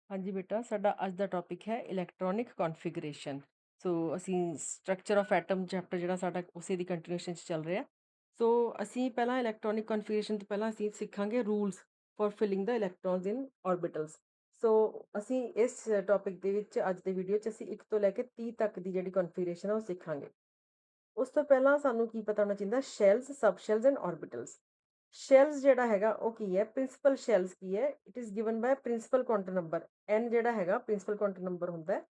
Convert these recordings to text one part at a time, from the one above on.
हाँ जी बेटा, साडा अज दा टॉपिक है इलैक्ट्रॉनिक कॉन्फ़िगरेशन। सो असीं स्ट्रक्चर ऑफ एटम चैप्टर जिहड़ा साडा उसे दी कंटिन्यूएशन च चल रिहा। सो असीं पहलां इलैक्ट्रॉनिक कॉन्फ़िगरेशन तो पहलां असीं सिखांगे rules for filling the electrons in orbitals. So असीं इस टॉपिक दे विच अज दे वीडियो च असीं 1 ਤੋਂ ਲੈ ਕੇ 30 तक ਦੀ ਜਿਹੜੀ ਕਨਫੀਗਰੇਸ਼ਨ ਆ ਉਹ ਸਿੱਖਾਂਗੇ। ਉਸ ਤੋਂ ਪਹਿਲਾਂ ਸਾਨੂੰ ਕੀ ਪਤਾ ਹੋਣਾ ਚਾਹੀਦਾ shells, sub shells and orbitals. Shells ਜਿਹੜਾ ਹੈਗਾ ਉਹ ਕੀ ਹੈ ਪ੍ਰਿੰਸੀਪਲ ਸ਼ੈਲਸ ਕੀ ਹੈ it is given ਬਾय principal quantum number n ਜਿਹੜਾ ਹੈਗਾ ਪ੍ਰਿੰਸੀਪਲ ਕੁਆਂਟਮ ਨੰਬਰ ਹੁੰਦਾ ਹੈ।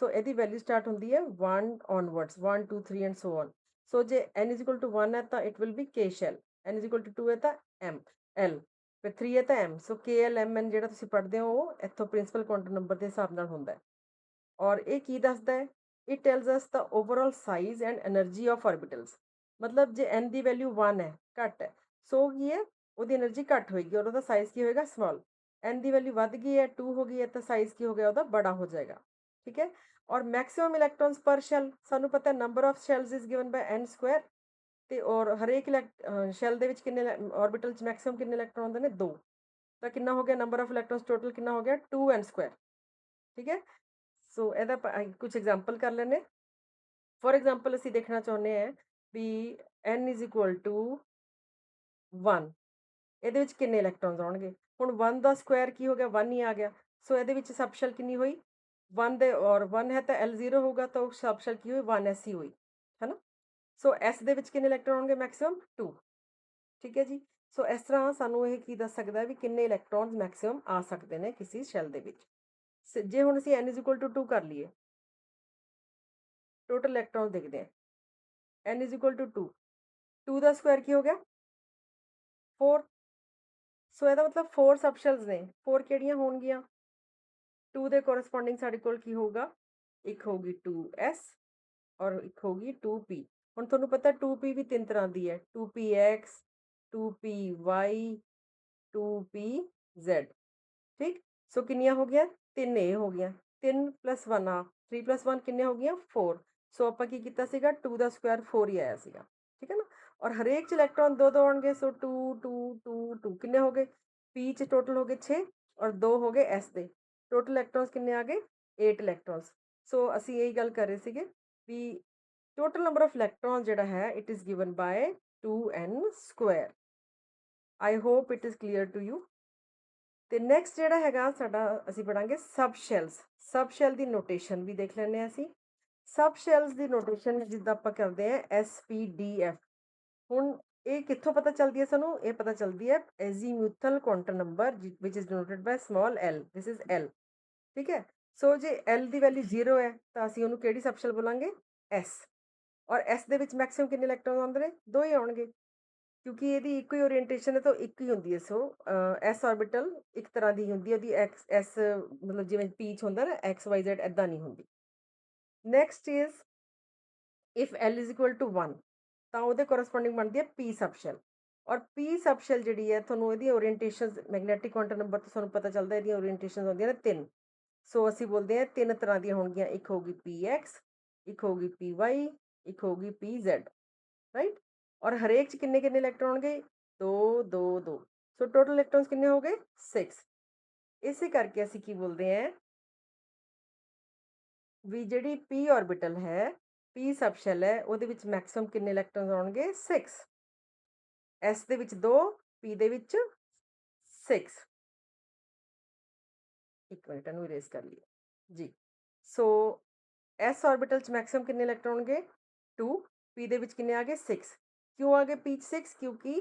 ਸੋ ਇਹਦੀ ਵੈਲਿਊ ਸਟਾਰਟ ਹੁੰਦੀ ਹੈ 1 onwards 1 2 3 and so on. So ਜੇ n is equal to 1 ਹੈ ਤਾਂ it will be k shell, n is equal to 2 ਹੈ ਤਾਂ m l, ਫਿਰ 3 ਹੈ ਤਾਂ m। ਸੋ k l m n ਜਿਹੜਾ ਤੁਸੀਂ ਪੜ੍ਹਦੇ ਹੋ ਉਹ ਇੱਥੋਂ ਪ੍ਰਿੰਸੀਪਲ ਕੁਆਂਟਮ ਨੰਬਰ ਦੇ ਹਿਸਾਬ ਨਾਲ ਹੁੰਦਾ ਹੈ। ਔਰ ਇਹ ਕੀ ਦੱਸਦਾ ਹੈ it tells us the overall size and energy of orbitals. ਮਤਲਬ ਜੇ n ਦੀ ਵੈਲਿਊ 1 ਹੈ ਘੱਟ ਹੈ ਸੋ ਕੀ ਹੈ ਉਹਦੀ એનર્ਜੀ ਘੱਟ ਹੋਏਗੀ ਔਰ ਉਹਦਾ ਸਾਈਜ਼ ਕੀ ਹੋਏਗਾ ਸਮਾਲ। n ਦੀ ਵੈਲਿਊ ਵੱਧ ਗਈ ਹੈ 2 ਹੋ ਗਈ ਹੈ ਤਾਂ ਸਾਈਜ਼ ਕੀ ਹੋ ਗਿਆ ਉਹਦਾ ਬੜਾ ਹੋ ਜਾਏਗਾ। ਠੀਕ ਹੈ। ਔਰ ਮੈਕਸਿਮਮ ਇਲੈਕਟ੍ਰॉन्स ਪਰ ਸ਼ੈਲ ਸਾਨੂੰ ਪਤਾ number of shells is given ਬਾय n ਸਕੁਆयर ਤੇ ਔਰ ਹਰੇਕ ਸ਼ੈਲ ਦੇ ਵਿੱਚ ਕਿੰਨੇ ऑर्बिटल ਚ ਮੈਕਸਿਮਮ ਕਿੰਨੇ ਇਲੈਕਟ੍ਰੋਨ ਹੁੰਦੇ ਨੇ 2। ਤਾਂ ਕਿੰਨਾ ਹੋ ਗਿਆ ਨੰਬਰ ਆਫ ਇਲੈਕਟ੍ਰॉन्स ਟੋਟਲ ਕਿੰਨਾ ਹੋ ਗਿਆ 2n ਸਕੁਆयर। ਠੀਕ ਹੈ। ਸੋ ਇਹਦਾ ਕੁਝ ਐਗਜ਼ਾਮਪਲ ਕਰ ਲੈਂਦੇ। ਫॉर एग्जांपल ਅਸੀਂ ਦੇਖਣਾ ਚਾਹੁੰਦੇ ਹਾਂ ਵੀ n ਇਜ਼ ਇਕੁਅਲ ਟੂ 1 ਇਹਦੇ ਵਿੱਚ ਕਿੰਨੇ ਇਲੈਕਟ੍ਰੋਨਸ ਆਉਣਗੇ। ਹੁਣ 1 ਦਾ ਸਕੁਆਇਰ ਕੀ ਹੋ ਗਿਆ 1 ਹੀ ਆ ਗਿਆ। ਸੋ ਇਹਦੇ ਵਿੱਚ ਸਬਸ਼ੈਲ ਕਿੰਨੀ ਹੋਈ 1 ਦੇ ਔਰ 1 ਹੈ ਤਾਂ L0 ਹੋਊਗਾ ਤਾਂ ਉਹ ਸਬਸ਼ੈਲ ਕੀ ਹੋਈ 1s ਹੀ ਹੋਈ ਹੈ ਨਾ। ਸੋ s ਦੇ ਵਿੱਚ ਕਿੰਨੇ ਇਲੈਕਟ੍ਰੋਨ ਹੋਣਗੇ ਮੈਕਸਿਮਮ 2। ਠੀਕ ਹੈ ਜੀ। ਸੋ ਇਸ ਤਰ੍ਹਾਂ ਸਾਨੂੰ ਇਹ ਕੀ ਦੱਸ ਸਕਦਾ ਵੀ ਕਿੰਨੇ ਇਲੈਕਟ੍ਰੋਨਸ ਮੈਕਸਿਮਮ ਆ ਸਕਦੇ ਨੇ ਕਿਸੇ ਸ਼ੈਲ ਦੇ ਵਿੱਚ। ਜੇ ਹੁਣ ਅਸੀਂ n ਇਜ਼ ਇਕੁਅਲ ਟੂ 2 ਕਰ ਲਈਏ ਟੋਟਲ ਇਲੈਕਟ੍ਰੋਨਸ ਦੇਖਦੇ ਹਾਂ n ਇਜ਼ ਇਕੁਅਲ ਟੂ 2 2 ਦਾ ਸਕੁਆਇਰ ਕੀ ਹੋ ਗਿਆ 4। ਸੋ ਇਹਦਾ ਮਤਲਬ 4 ਸਬਸ਼ੈਲਸ ਨੇ 4 ਕਿਹੜੀਆਂ ਹੋਣਗੀਆਂ 2 ਦੇ ਕੋਰਸਪੋਂਡਿੰਗ ਸਾਡੇ ਕੋਲ ਕੀ ਹੋਊਗਾ ਇੱਕ ਹੋਊਗੀ 2s ਔਰ ਇੱਕ ਹੋਊਗੀ 2p। ਹੁਣ ਤੁਹਾਨੂੰ ਪਤਾ 2p ਵੀ ਤਿੰਨ ਤਰ੍ਹਾਂ ਦੀ ਹੈ 2px 2py 2pz। ਠੀਕ। ਸੋ ਕਿੰਨੀਆਂ ਹੋ ਗਈਆਂ 3 ਇਹ ਹੋ ਗਈਆਂ 3 + 1 ਆ 3 + 1 ਕਿੰਨੇ ਹੋ ਗਈਆਂ 4। ਸੋ ਆਪਾਂ ਕੀ ਕੀਤਾ ਸੀਗਾ 2 ਦਾ ਸਕੁਆਇਰ 4 ਹੀ ਆਇਆ ਸੀਗਾ। ਠੀਕ ਹੈ ਨਾ। ਔਰ ਹਰੇਕ ਚ ਇਲੈਕਟ੍ਰੋਨ ਦੋ ਦੋ ਆਉਣਗੇ ਸੋ 2 2 2 2 ਕਿੰਨੇ ਹੋ ਗਏ p ਚ ਟੋਟਲ ਹੋ ਗਏ 6 ਔਰ 2 ਹੋ ਗਏ s ਦੇ ਟੋਟਲ ਇਲੈਕਟ੍ਰੋਨਸ ਕਿੰਨੇ ਆ ਗਏ 8 ਇਲੈਕਟ੍ਰੋਨਸ। ਸੋ ਅਸੀਂ ਇਹੀ ਗੱਲ ਕਰ ਰਹੇ ਸੀਗੇ ਵੀ ਟੋਟਲ ਨੰਬਰ ਆਫ ਇਲੈਕਟ੍ਰੋਨ ਜਿਹੜਾ ਹੈ it is given by 2n square. I hope it is clear to you. ਤੇ ਨੈਕਸਟ ਜਿਹੜਾ ਹੈਗਾ ਸਾਡਾ ਅਸੀਂ ਪੜਾਂਗੇ ਸਬ ਸ਼ੈਲਸ। ਸਬ ਸ਼ੈਲ ਦੀ ਨੋਟੇਸ਼ਨ ਵੀ ਦੇਖ ਲੈਂਦੇ ਹਾਂ ਅਸੀਂ। ਸਬ ਸ਼ੈਲਸ ਦੀ ਨੋਟੇਸ਼ਨ ਜਿੱਦਾਂ ਆਪਾਂ ਕਰਦੇ ਹਾਂ SPDF। ਹੁਣ ਇਹ ਕਿੱਥੋਂ ਪਤਾ ਚੱਲਦੀ ਹੈ ਸਾਨੂੰ ਇਹ ਪਤਾ ਚੱਲਦੀ ਹੈ ਐਜ਼ੀਮੂਥਲ ਕੁਆਂਟਮ ਨੰਬਰ ਵਿਚ is denoted by small l this is l। ਠੀਕ ਹੈ। ਸੋ ਜੇ l ਦੀ ਵੈਲਿਊ 0 ਹੈ ਤਾਂ ਅਸੀਂ ਉਹਨੂੰ ਕਿਹੜੀ ਸਬ ਸ਼ੈਲ ਬੋਲਾਂਗੇ s। ਔਰ s ਦੇ ਵਿੱਚ ਮੈਕਸਿਮਮ ਕਿੰਨੇ ਇਲੈਕਟ੍ਰੋਨ ਆਉਂਦੇ ਨੇ 2 ਹੀ ਆਉਣਗੇ ਕਿਉਂਕਿ ਇਹਦੀ ਇੱਕੋ ਹੀ ਓਰੀਐਂਟੇਸ਼ਨ ਹੈ ਤਾਂ ਇੱਕ ਹੀ ਹੁੰਦੀ ਹੈ। ਸੋ s ਆਰਬਿਟਲ ਇੱਕ ਤਰ੍ਹਾਂ ਦੀ ਹੁੰਦੀ ਹੈ ਉਹਦੀ s ਮਤਲਬ ਜਿਵੇਂ p ਚ ਹੁੰਦਾ ਨਾ XYZ ਐਦਾਂ ਨਹੀਂ ਹੁੰਦੀ। Next is if l is equal to 1 ਤਾਂ ਉਹਦੇ ਕੋਰਸਪੋਂਡਿੰਗ ਬਣਦੀ ਹੈ p ਸਬ ਸ਼ੈਲ। ਔਰ p ਸਬ ਸ਼ੈਲ ਜਿਹੜੀ ਹੈ ਤੁਹਾਨੂੰ ਇਹਦੀ ਓਰੀਐਂਟੇਸ਼ਨ ਮੈਗਨੈਟਿਕ ਕੁਆਂਟਮ ਨੰਬਰ ਤੋਂ ਤੁਹਾਨੂੰ ਪਤਾ ਚੱਲਦਾ ਇਹਦੀਆਂ ਓਰੀਐਂਟੇਸ਼ਨ ਹੁੰਦੀਆਂ ਨੇ 3। ਸੋ ਅਸੀਂ ਬੋਲਦੇ ਹਾਂ 3 ਤਰ੍ਹਾਂ ਦੀਆਂ ਹੋਣਗੀਆਂ ਇੱਕ ਹੋਊਗੀ px ਇੱਕ ਹੋਊਗੀ py ਇੱਕ ਹੋਊਗੀ pz ਰਾਈਟ। ਔਰ ਹਰੇਕ ਚ ਕਿੰਨੇ ਕਿੰਨੇ ਇਲੈਕਟ੍ਰੋਨ ਹੋਣਗੇ 2 2 2। ਸੋ ਟੋਟਲ ਇਲੈਕਟ੍ਰੋਨਸ ਕਿੰਨੇ ਹੋ ਗਏ 6। ਇਸੇ ਕਰਕੇ ਅਸੀਂ ਕੀ ਬੋਲਦੇ ਹਾਂ ਵੀ ਜਿਹੜੀ p ਆਰਬਿਟਲ ਹੈ p ਸਬ ਸ਼ੈਲ ਹੈ ਉਹਦੇ ਵਿੱਚ ਮੈਕਸਿਮਮ ਕਿੰਨੇ ਇਲੈਕਟ੍ਰੋਨਸ ਆਉਣਗੇ 6। s ਦੇ ਵਿੱਚ 2 p ਦੇ ਵਿੱਚ 6। ਇੱਕ ਮਿੰਟ ਇਹਨੂੰ ਇਰੇਜ਼ ਕਰ ਲਈਏ ਜੀ। ਸੋ s ਆਰਬਿਟਲ ਚ ਮੈਕਸਿਮਮ ਕਿੰਨੇ ਇਲੈਕਟ੍ਰੋਨ ਹੋਣਗੇ 2 p ਦੇ ਵਿੱਚ ਕਿੰਨੇ ਆ ਗਏ 6। ਕਿਉਂ ਆ ਗਏ p 6 ਕਿਉਂਕਿ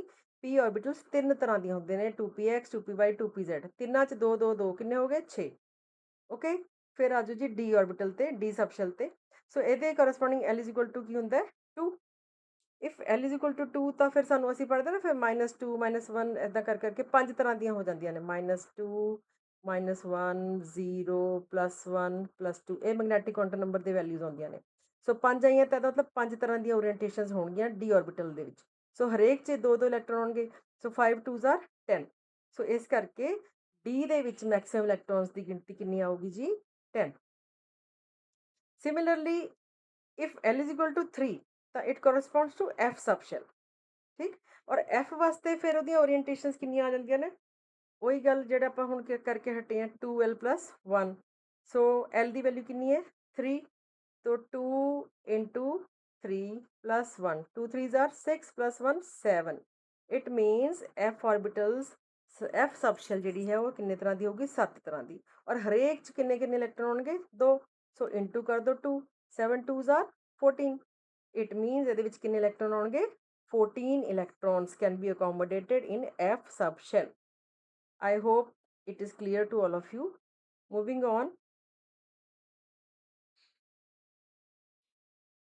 p ਆਰਬਿਟਲਸ ਤਿੰਨ ਤਰ੍ਹਾਂ ਦੀਆਂ ਹੁੰਦੇ ਨੇ 2px 2py 2pz। ਤਿੰਨਾਂ ਚ 2 2 2 ਕਿੰਨੇ ਹੋ ਗਏ 6। ਓਕੇ। ਫਿਰ ਆਜੋ ਜੀ d ਆਰਬਿਟਲ ਤੇ d ਸਬ ਸ਼ੈਲ ਤੇ। ਸੋ ਇਹਦੇ corresponding l is equal to ਕੀ ਹੁੰਦਾ ਹੈ 2। If l is equal to 2 ਤਾਂ ਫਿਰ ਸਾਨੂੰ ਅਸੀਂ ਪੜ੍ਹਦੇ ਨਾ ਫਿਰ -2 -1 ਇੱਦਾਂ ਕਰ ਕਰਕੇ 5 ਤਰ੍ਹਾਂ ਦੀਆਂ ਹੋ ਜਾਂਦੀਆਂ ਨੇ -2 -1 0 +1 +2 ਇਹ ਮੈਗਨੈਟਿਕ ਕੁਆਂਟਮ ਨੰਬਰ ਦੇ ਵੈਲਿਊਜ਼ ਆਉਂਦੀਆਂ ਨੇ। ਸੋ 5 ਆਈਆਂ ਤਾਂ ਇਹਦਾ ਮਤਲਬ 5 ਤਰ੍ਹਾਂ ਦੀਆਂ ਓਰੀਐਂਟੇਸ਼ਨਸ ਹੋਣਗੀਆਂ d ਆਰਬਿਟਲ ਦੇ ਵਿੱਚ। ਸੋ ਹਰੇਕ 'ਚ 2 2 ਇਲੈਕਟ੍ਰੋਨ ਹੋਣਗੇ। ਸੋ 5 2s ਆਰ 10। ਸੋ ਇਸ ਕਰਕੇ d ਦੇ ਵਿੱਚ ਮੈਕਸਿਮਮ ਇਲੈਕਟ੍ਰੋਨਸ ਦੀ ਗਿਣਤੀ ਕਿੰਨੀ ਆਊਗੀ ਜੀ 10। Similarly if l is equal to 3 ਤਾਂ it corresponds to f sub shell. ਠੀਕ। ਔਰ f ਵਾਸਤੇ ਫਿਰ ਉਹਦੀਆਂ ਓਰੀਐਂਟੇਸ਼ਨਸ ਕਿੰਨੀਆਂ ਆ ਜਾਂਦੀਆਂ ਨੇ ਉਹੀ ਗੱਲ ਜਿਹੜਾ ਆਪਾਂ ਹੁਣ ਕਰਕੇ ਹਟੇ ਆ 2l plus 1, ਸੋ l ਦੀ ਵੈਲਿਊ ਕਿੰਨੀ ਹੈ 3, तो 2 into 3 plus 1, 2 3s are 6 plus 1 7, it means f orbitals f subshell ਜਿਹੜੀ ਹੈ ਉਹ ਕਿੰਨੇ ਤਰ੍ਹਾਂ ਦੀ ਹੋਊਗੀ 7 ਤਰ੍ਹਾਂ ਦੀ, ਔਰ ਹਰੇਕ ਚ ਕਿੰਨੇ ਕਿੰਨੇ ਇਲੈਕਟ੍ਰੋਨ ਹੋਣਗੇ 2, ਸੋ ਇਨਟੂ ਕਰ ਦੋ 2, 7 2s are 14, it means ਇਹਦੇ ਵਿੱਚ ਕਿੰਨੇ ਇਲੈਕਟ੍ਰੋਨ ਹੋਣਗੇ 14 electrons can be accommodated in f subshell. I hope it is clear to all of you. Moving on,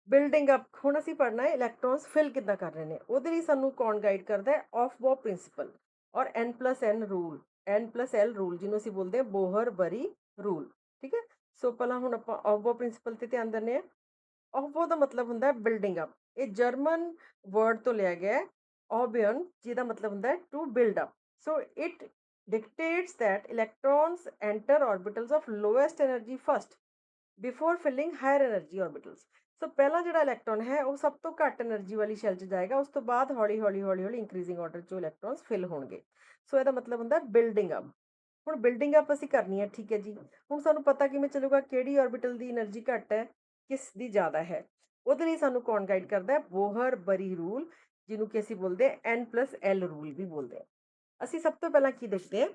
building up. ਹੁਣ ਅਸੀਂ ਪੜ੍ਹਨਾ ਹੈ ਇਲੈਕਟ੍ਰੋਨਸ ਫਿਲ ਕਿੱਦਾਂ ਕਰ ਰਹੇ ਨੇ, ਉਹਦੇ ਲਈ ਸਾਨੂੰ ਕੌਣ ਗਾਈਡ ਕਰਦਾ ਹੈ ਆਫ ਬੋ ਪ੍ਰਿੰਸੀਪਲ ਔਰ n+n ਰੂਲ, n+l ਰੂਲ ਜਿਹਨੂੰ ਅਸੀਂ ਬੋਲਦੇ ਹਾਂ ਬੋਹਰ ਬਰੀ ਰੂਲ। ਠੀਕ ਹੈ, ਸੋ ਪਹਿਲਾਂ ਹੁਣ ਆਪਾਂ ਆਫ ਬੋ ਪ੍ਰਿੰਸੀਪਲ ਤੇ ਧਿਆਨ ਦਿੰਦੇ ਹਾਂ। ਆਫ ਬੋ ਦਾ ਮਤਲਬ ਹੁੰਦਾ ਹੈ ਬਿਲਡਿੰਗ ਅਪ, ਇਹ ਜਰਮਨ ਵਰਡ ਤੋਂ ਲਿਆ ਗਿਆ ਹੈ ਔਬਿਅਨ, ਜਿਹਦਾ ਮਤਲਬ ਹੁੰਦਾ ਹੈ to build up. So it dictates that electrons enter orbitals of lowest energy first before filling higher energy orbitals. ਸੋ ਪਹਿਲਾ ਜਿਹੜਾ ਇਲੈਕਟ੍ਰੋਨ ਹੈ ਉਹ ਸਭ ਤੋਂ ਘੱਟ એનર્ਜੀ ਵਾਲੀ ਸ਼ੈਲ 'ਚ ਜਾਏਗਾ, ਉਸ ਤੋਂ ਬਾਅਦ ਹੌਲੀ ਹੌਲੀ ਹੌਲੀ ਹੌਲੀ ਇੰਕਰੀਜ਼ਿੰਗ ਆਰਡਰ 'ਚ ਇਲੈਕਟ੍ਰੋਨਸ ਫਿਲ ਹੋਣਗੇ। ਸੋ ਇਹਦਾ ਮਤਲਬ ਹੁੰਦਾ ਬਿਲਡਿੰਗ ਅਪ। ਹੁਣ ਬਿਲਡਿੰਗ ਅਪ ਅਸੀਂ ਕਰਨੀ ਹੈ, ਠੀਕ ਹੈ ਜੀ। ਹੁਣ ਸਾਨੂੰ ਪਤਾ ਕਿਵੇਂ ਚੱਲੂਗਾ ਕਿਹੜੀ ਆਰਬਿਟਲ ਦੀ એનર્ਜੀ ਘੱਟ ਹੈ ਕਿਸ ਦੀ ਜ਼ਿਆਦਾ ਹੈ, ਉਹਦੇ ਲਈ ਸਾਨੂੰ ਕੌਣ ਗਾਈਡ ਕਰਦਾ ਹੈ ਬੋਹਰ ਬਰੀ ਰੂਲ, ਜਿਹਨੂੰ ਕਿ ਅਸੀਂ ਬੋਲਦੇ ਹਾਂ n+l ਰੂਲ ਵੀ ਬੋਲਦੇ ਹਾਂ। ਅਸੀਂ ਸਭ ਤੋਂ ਪਹਿਲਾਂ ਕੀ ਦੇਖਦੇ ਹਾਂ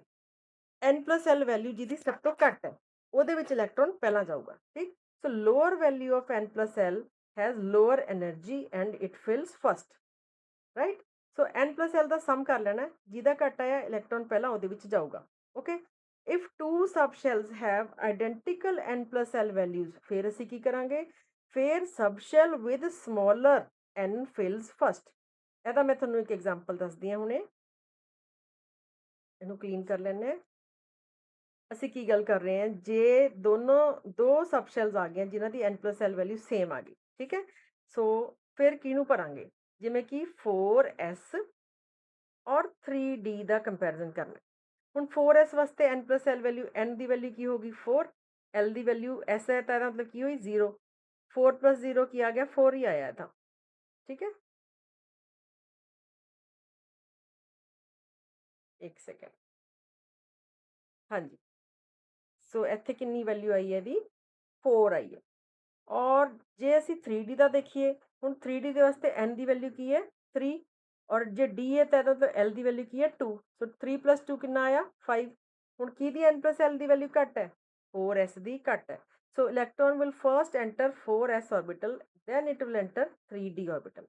n+l ਵੈਲਿਊ ਜਿਹਦੀ ਸਭ ਤੋਂ ਘੱਟ ਹੈ ਉਹਦੇ ਵਿੱਚ ਇਲੈਕਟ੍ਰੋਨ ਪਹਿਲਾਂ ਜਾਊਗਾ। ਠੀਕ, so lower value of n+l has lower energy and it fills first, right? So n+l ਦਾ ਸਮ ਕਰ ਲੈਣਾ, ਜਿਹਦਾ ਘੱਟ ਆਇਆ ਇਲੈਕਟ੍ਰੋਨ ਪਹਿਲਾਂ ਉਹਦੇ ਵਿੱਚ ਜਾਊਗਾ। okay, if two subshells have identical n+l values, ਫਿਰ ਅਸੀਂ ਕੀ ਕਰਾਂਗੇ, ਫਿਰ subshell with smaller n fills first। ਇਹਦਾ ਮੈਂ ਤੁਹਾਨੂੰ ਇੱਕ ਐਗਜ਼ਾਮਪਲ ਦੱਸਦੀ ਹਾਂ ਹੁਣੇ, ਇਹਨੂੰ ਕਲੀਨ ਕਰ ਲੈਂਦੇ ਹਾਂ। ਅਸੀਂ ਕੀ ਗੱਲ ਕਰ ਰਹੇ ਹਾਂ, ਜੇ ਦੋ ਸਬਸ਼ੈਲਸ ਆ ਗਈਆਂ ਜਿਨ੍ਹਾਂ ਦੀ n+l ਵੈਲਿਊ ਸੇਮ ਆ ਗਈ, ਠੀਕ ਹੈ, ਸੋ ਫਿਰ ਕਿਹਨੂੰ ਭਰਾਂਗੇ, ਜਿਵੇਂ ਕਿ 4s ਔਰ 3d ਦਾ ਕੰਪੈਰੀਜ਼ਨ ਕਰਨਾ। ਹੁਣ 4s ਵਾਸਤੇ n+l ਵੈਲਿਊ, n ਦੀ ਵੈਲਿਊ ਕੀ ਹੋਗੀ 4, l ਦੀ ਵੈਲਿਊ s ਹੈ ਤਾਂ ਇਹਦਾ ਮਤਲਬ ਕੀ ਹੋਈ 0, 4 + 0 ਕੀ ਆ ਗਿਆ 4 ਹੀ ਆਇਆ ਤਾਂ। ਠੀਕ ਹੈ, ਇੱਕ ਸੈਕਿੰਡ, ਹਾਂਜੀ, ਸੋ ਇੱਥੇ ਕਿੰਨੀ ਵੈਲਿਊ ਆਈ ਹੈ ਇਹਦੀ 4 ਆਈ ਹੈ। ਔਰ ਜੇ ਅਸੀਂ 3d ਦਾ ਦੇਖੀਏ, ਹੁਣ 3d ਦੇ ਵਾਸਤੇ n ਦੀ ਵੈਲਿਊ ਕੀ ਹੈ 3, ਔਰ ਜੇ d ਹੈ ਤਾਂ ਇਹਦਾ ਤਾਂ l ਦੀ ਵੈਲਿਊ ਕੀ ਹੈ 2, ਸੋ 3 + 2 ਕਿੰਨਾ ਆਇਆ 5। ਹੁਣ ਕਿਹਦੀ n+l ਦੀ ਵੈਲਿਊ ਘੱਟ ਹੈ 4s ਦੀ ਘੱਟ ਹੈ, so electron will first enter 4s orbital, then it will enter 3d orbital।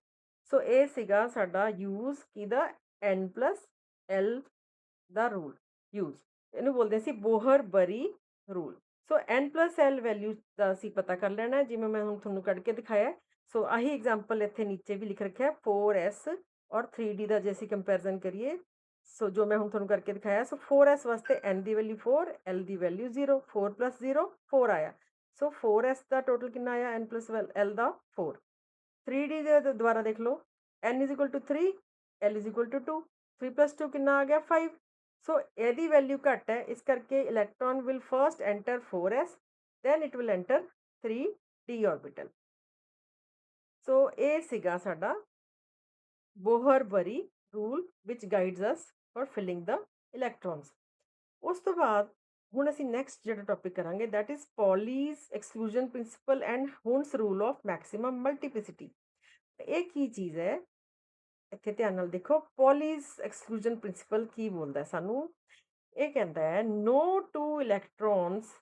So ਇਹ ਸੀਗਾ ਸਾਡਾ ਯੂਜ਼ ਕਿਹਦਾ n+l ਦਾ ਰੂਲ ਯੂਜ਼, ਇਹਨੂੰ ਬੋਲਦੇ ਸੀ ਬੋਹਰ ਬਰੀ ਰੂਲ। ਸੋ n+l ਵੈਲਿਊ ਦਾ ਅਸੀਂ ਪਤਾ ਕਰ ਲੈਣਾ, ਜਿਵੇਂ ਮੈਂ ਹੁਣ ਤੁਹਾਨੂੰ ਕੱਢ ਕੇ ਦਿਖਾਇਆ। ਸੋ ਆਹੀ ਐਗਜ਼ਾਮਪਲ ਇੱਥੇ ਨੀਚੇ ਵੀ ਲਿਖ ਰੱਖਿਆ 4s ਔਰ 3d ਦਾ ਜੇ ਅਸੀਂ ਕੰਪੈਰੀਜ਼ਨ ਕਰੀਏ, ਸੋ ਜੋ ਮੈਂ ਹੁਣ ਤੁਹਾਨੂੰ ਕਰਕੇ ਦਿਖਾਇਆ, ਸੋ 4s ਵਾਸਤੇ n ਦੀ ਵੈਲਿਊ 4, l ਦੀ ਵੈਲਿਊ 0, 4 + 0 4 ਆਇਆ, ਸੋ 4s ਦਾ ਟੋਟਲ ਕਿੰਨਾ ਆਇਆ n+l ਦਾ 4। 3d ਦੇ ਦੁਬਾਰਾ ਦੇਖ ਲਓ, n = 3, l = 2, 3 + 2 ਕਿੰਨਾ ਆ ਗਿਆ 5। ਸੋ ਇਹਦੀ ਵੈਲਿਊ ਘੱਟ ਹੈ, ਇਸ ਕਰਕੇ electron will first enter 4s, then it will enter 3d orbital। So ਇਹ ਸੀਗਾ ਸਾਡਾ ਬੋਹਰ ਬਰੀ ਰੂਲ ਵਿਚ ਗਾਈਡਸ ਅਸ ਫॉर ਫਿਲਿੰਗ ਦਾ ਇਲੈਕਟ੍ਰੋਨਸ। ਉਸ ਤੋਂ ਬਾਅਦ ਹੁਣ ਅਸੀਂ ਨੈਕਸਟ ਜਿਹੜਾ ਟੌਪਿਕ ਕਰਾਂਗੇ that is Pauli's exclusion principle and Hund's rule of maximum multiplicity. ਇਹ ਕੀ ਚੀਜ਼ ਹੈ, ਇੱਥੇ ਧਿਆਨ ਨਾਲ ਦੇਖੋ। ਪੌਲੀਜ਼ ਐਕਸਕਲੂਜਨ ਪ੍ਰਿੰਸੀਪਲ ਕੀ ਬੋਲਦਾ ਸਾਨੂੰ, ਇਹ ਕਹਿੰਦਾ ਹੈ no two electrons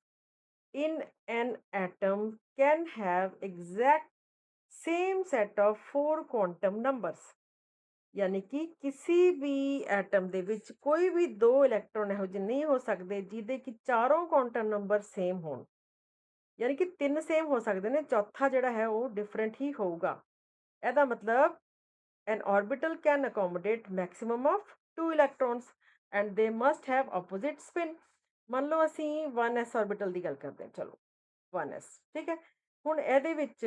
in an atom can have exact same set of 4 quantum numbers। ਯਾਨੀ ਕਿ ਕਿਸੇ ਵੀ ਐਟਮ ਦੇ ਵਿੱਚ ਕੋਈ ਵੀ ਦੋ ਇਲੈਕਟ੍ਰੋਨ ਇਹੋ ਜਿਹੇ ਨਹੀਂ ਹੋ ਸਕਦੇ ਜਿਹਦੇ ਕਿ ਚਾਰੋਂ ਕੁਆਂਟਮ ਨੰਬਰ ਸੇਮ ਹੋਣ, ਯਾਨੀ ਕਿ 3 ਸੇਮ ਹੋ ਸਕਦੇ ਨੇ, ਚੌਥਾ ਜਿਹੜਾ ਹੈ ਉਹ ਡਿਫਰੈਂਟ ਹੀ ਹੋਊਗਾ। ਇਹਦਾ ਮਤਲਬ an orbital can accommodate maximum of 2 electrons and they must have opposite spin। ਮੰਨ ਲਓ ਅਸੀਂ 1s orbital ਦੀ ਗੱਲ ਕਰਦੇ ਹਾਂ, ਚਲੋ 1s, ਠੀਕ ਹੈ। ਹੁਣ ਇਹਦੇ ਵਿੱਚ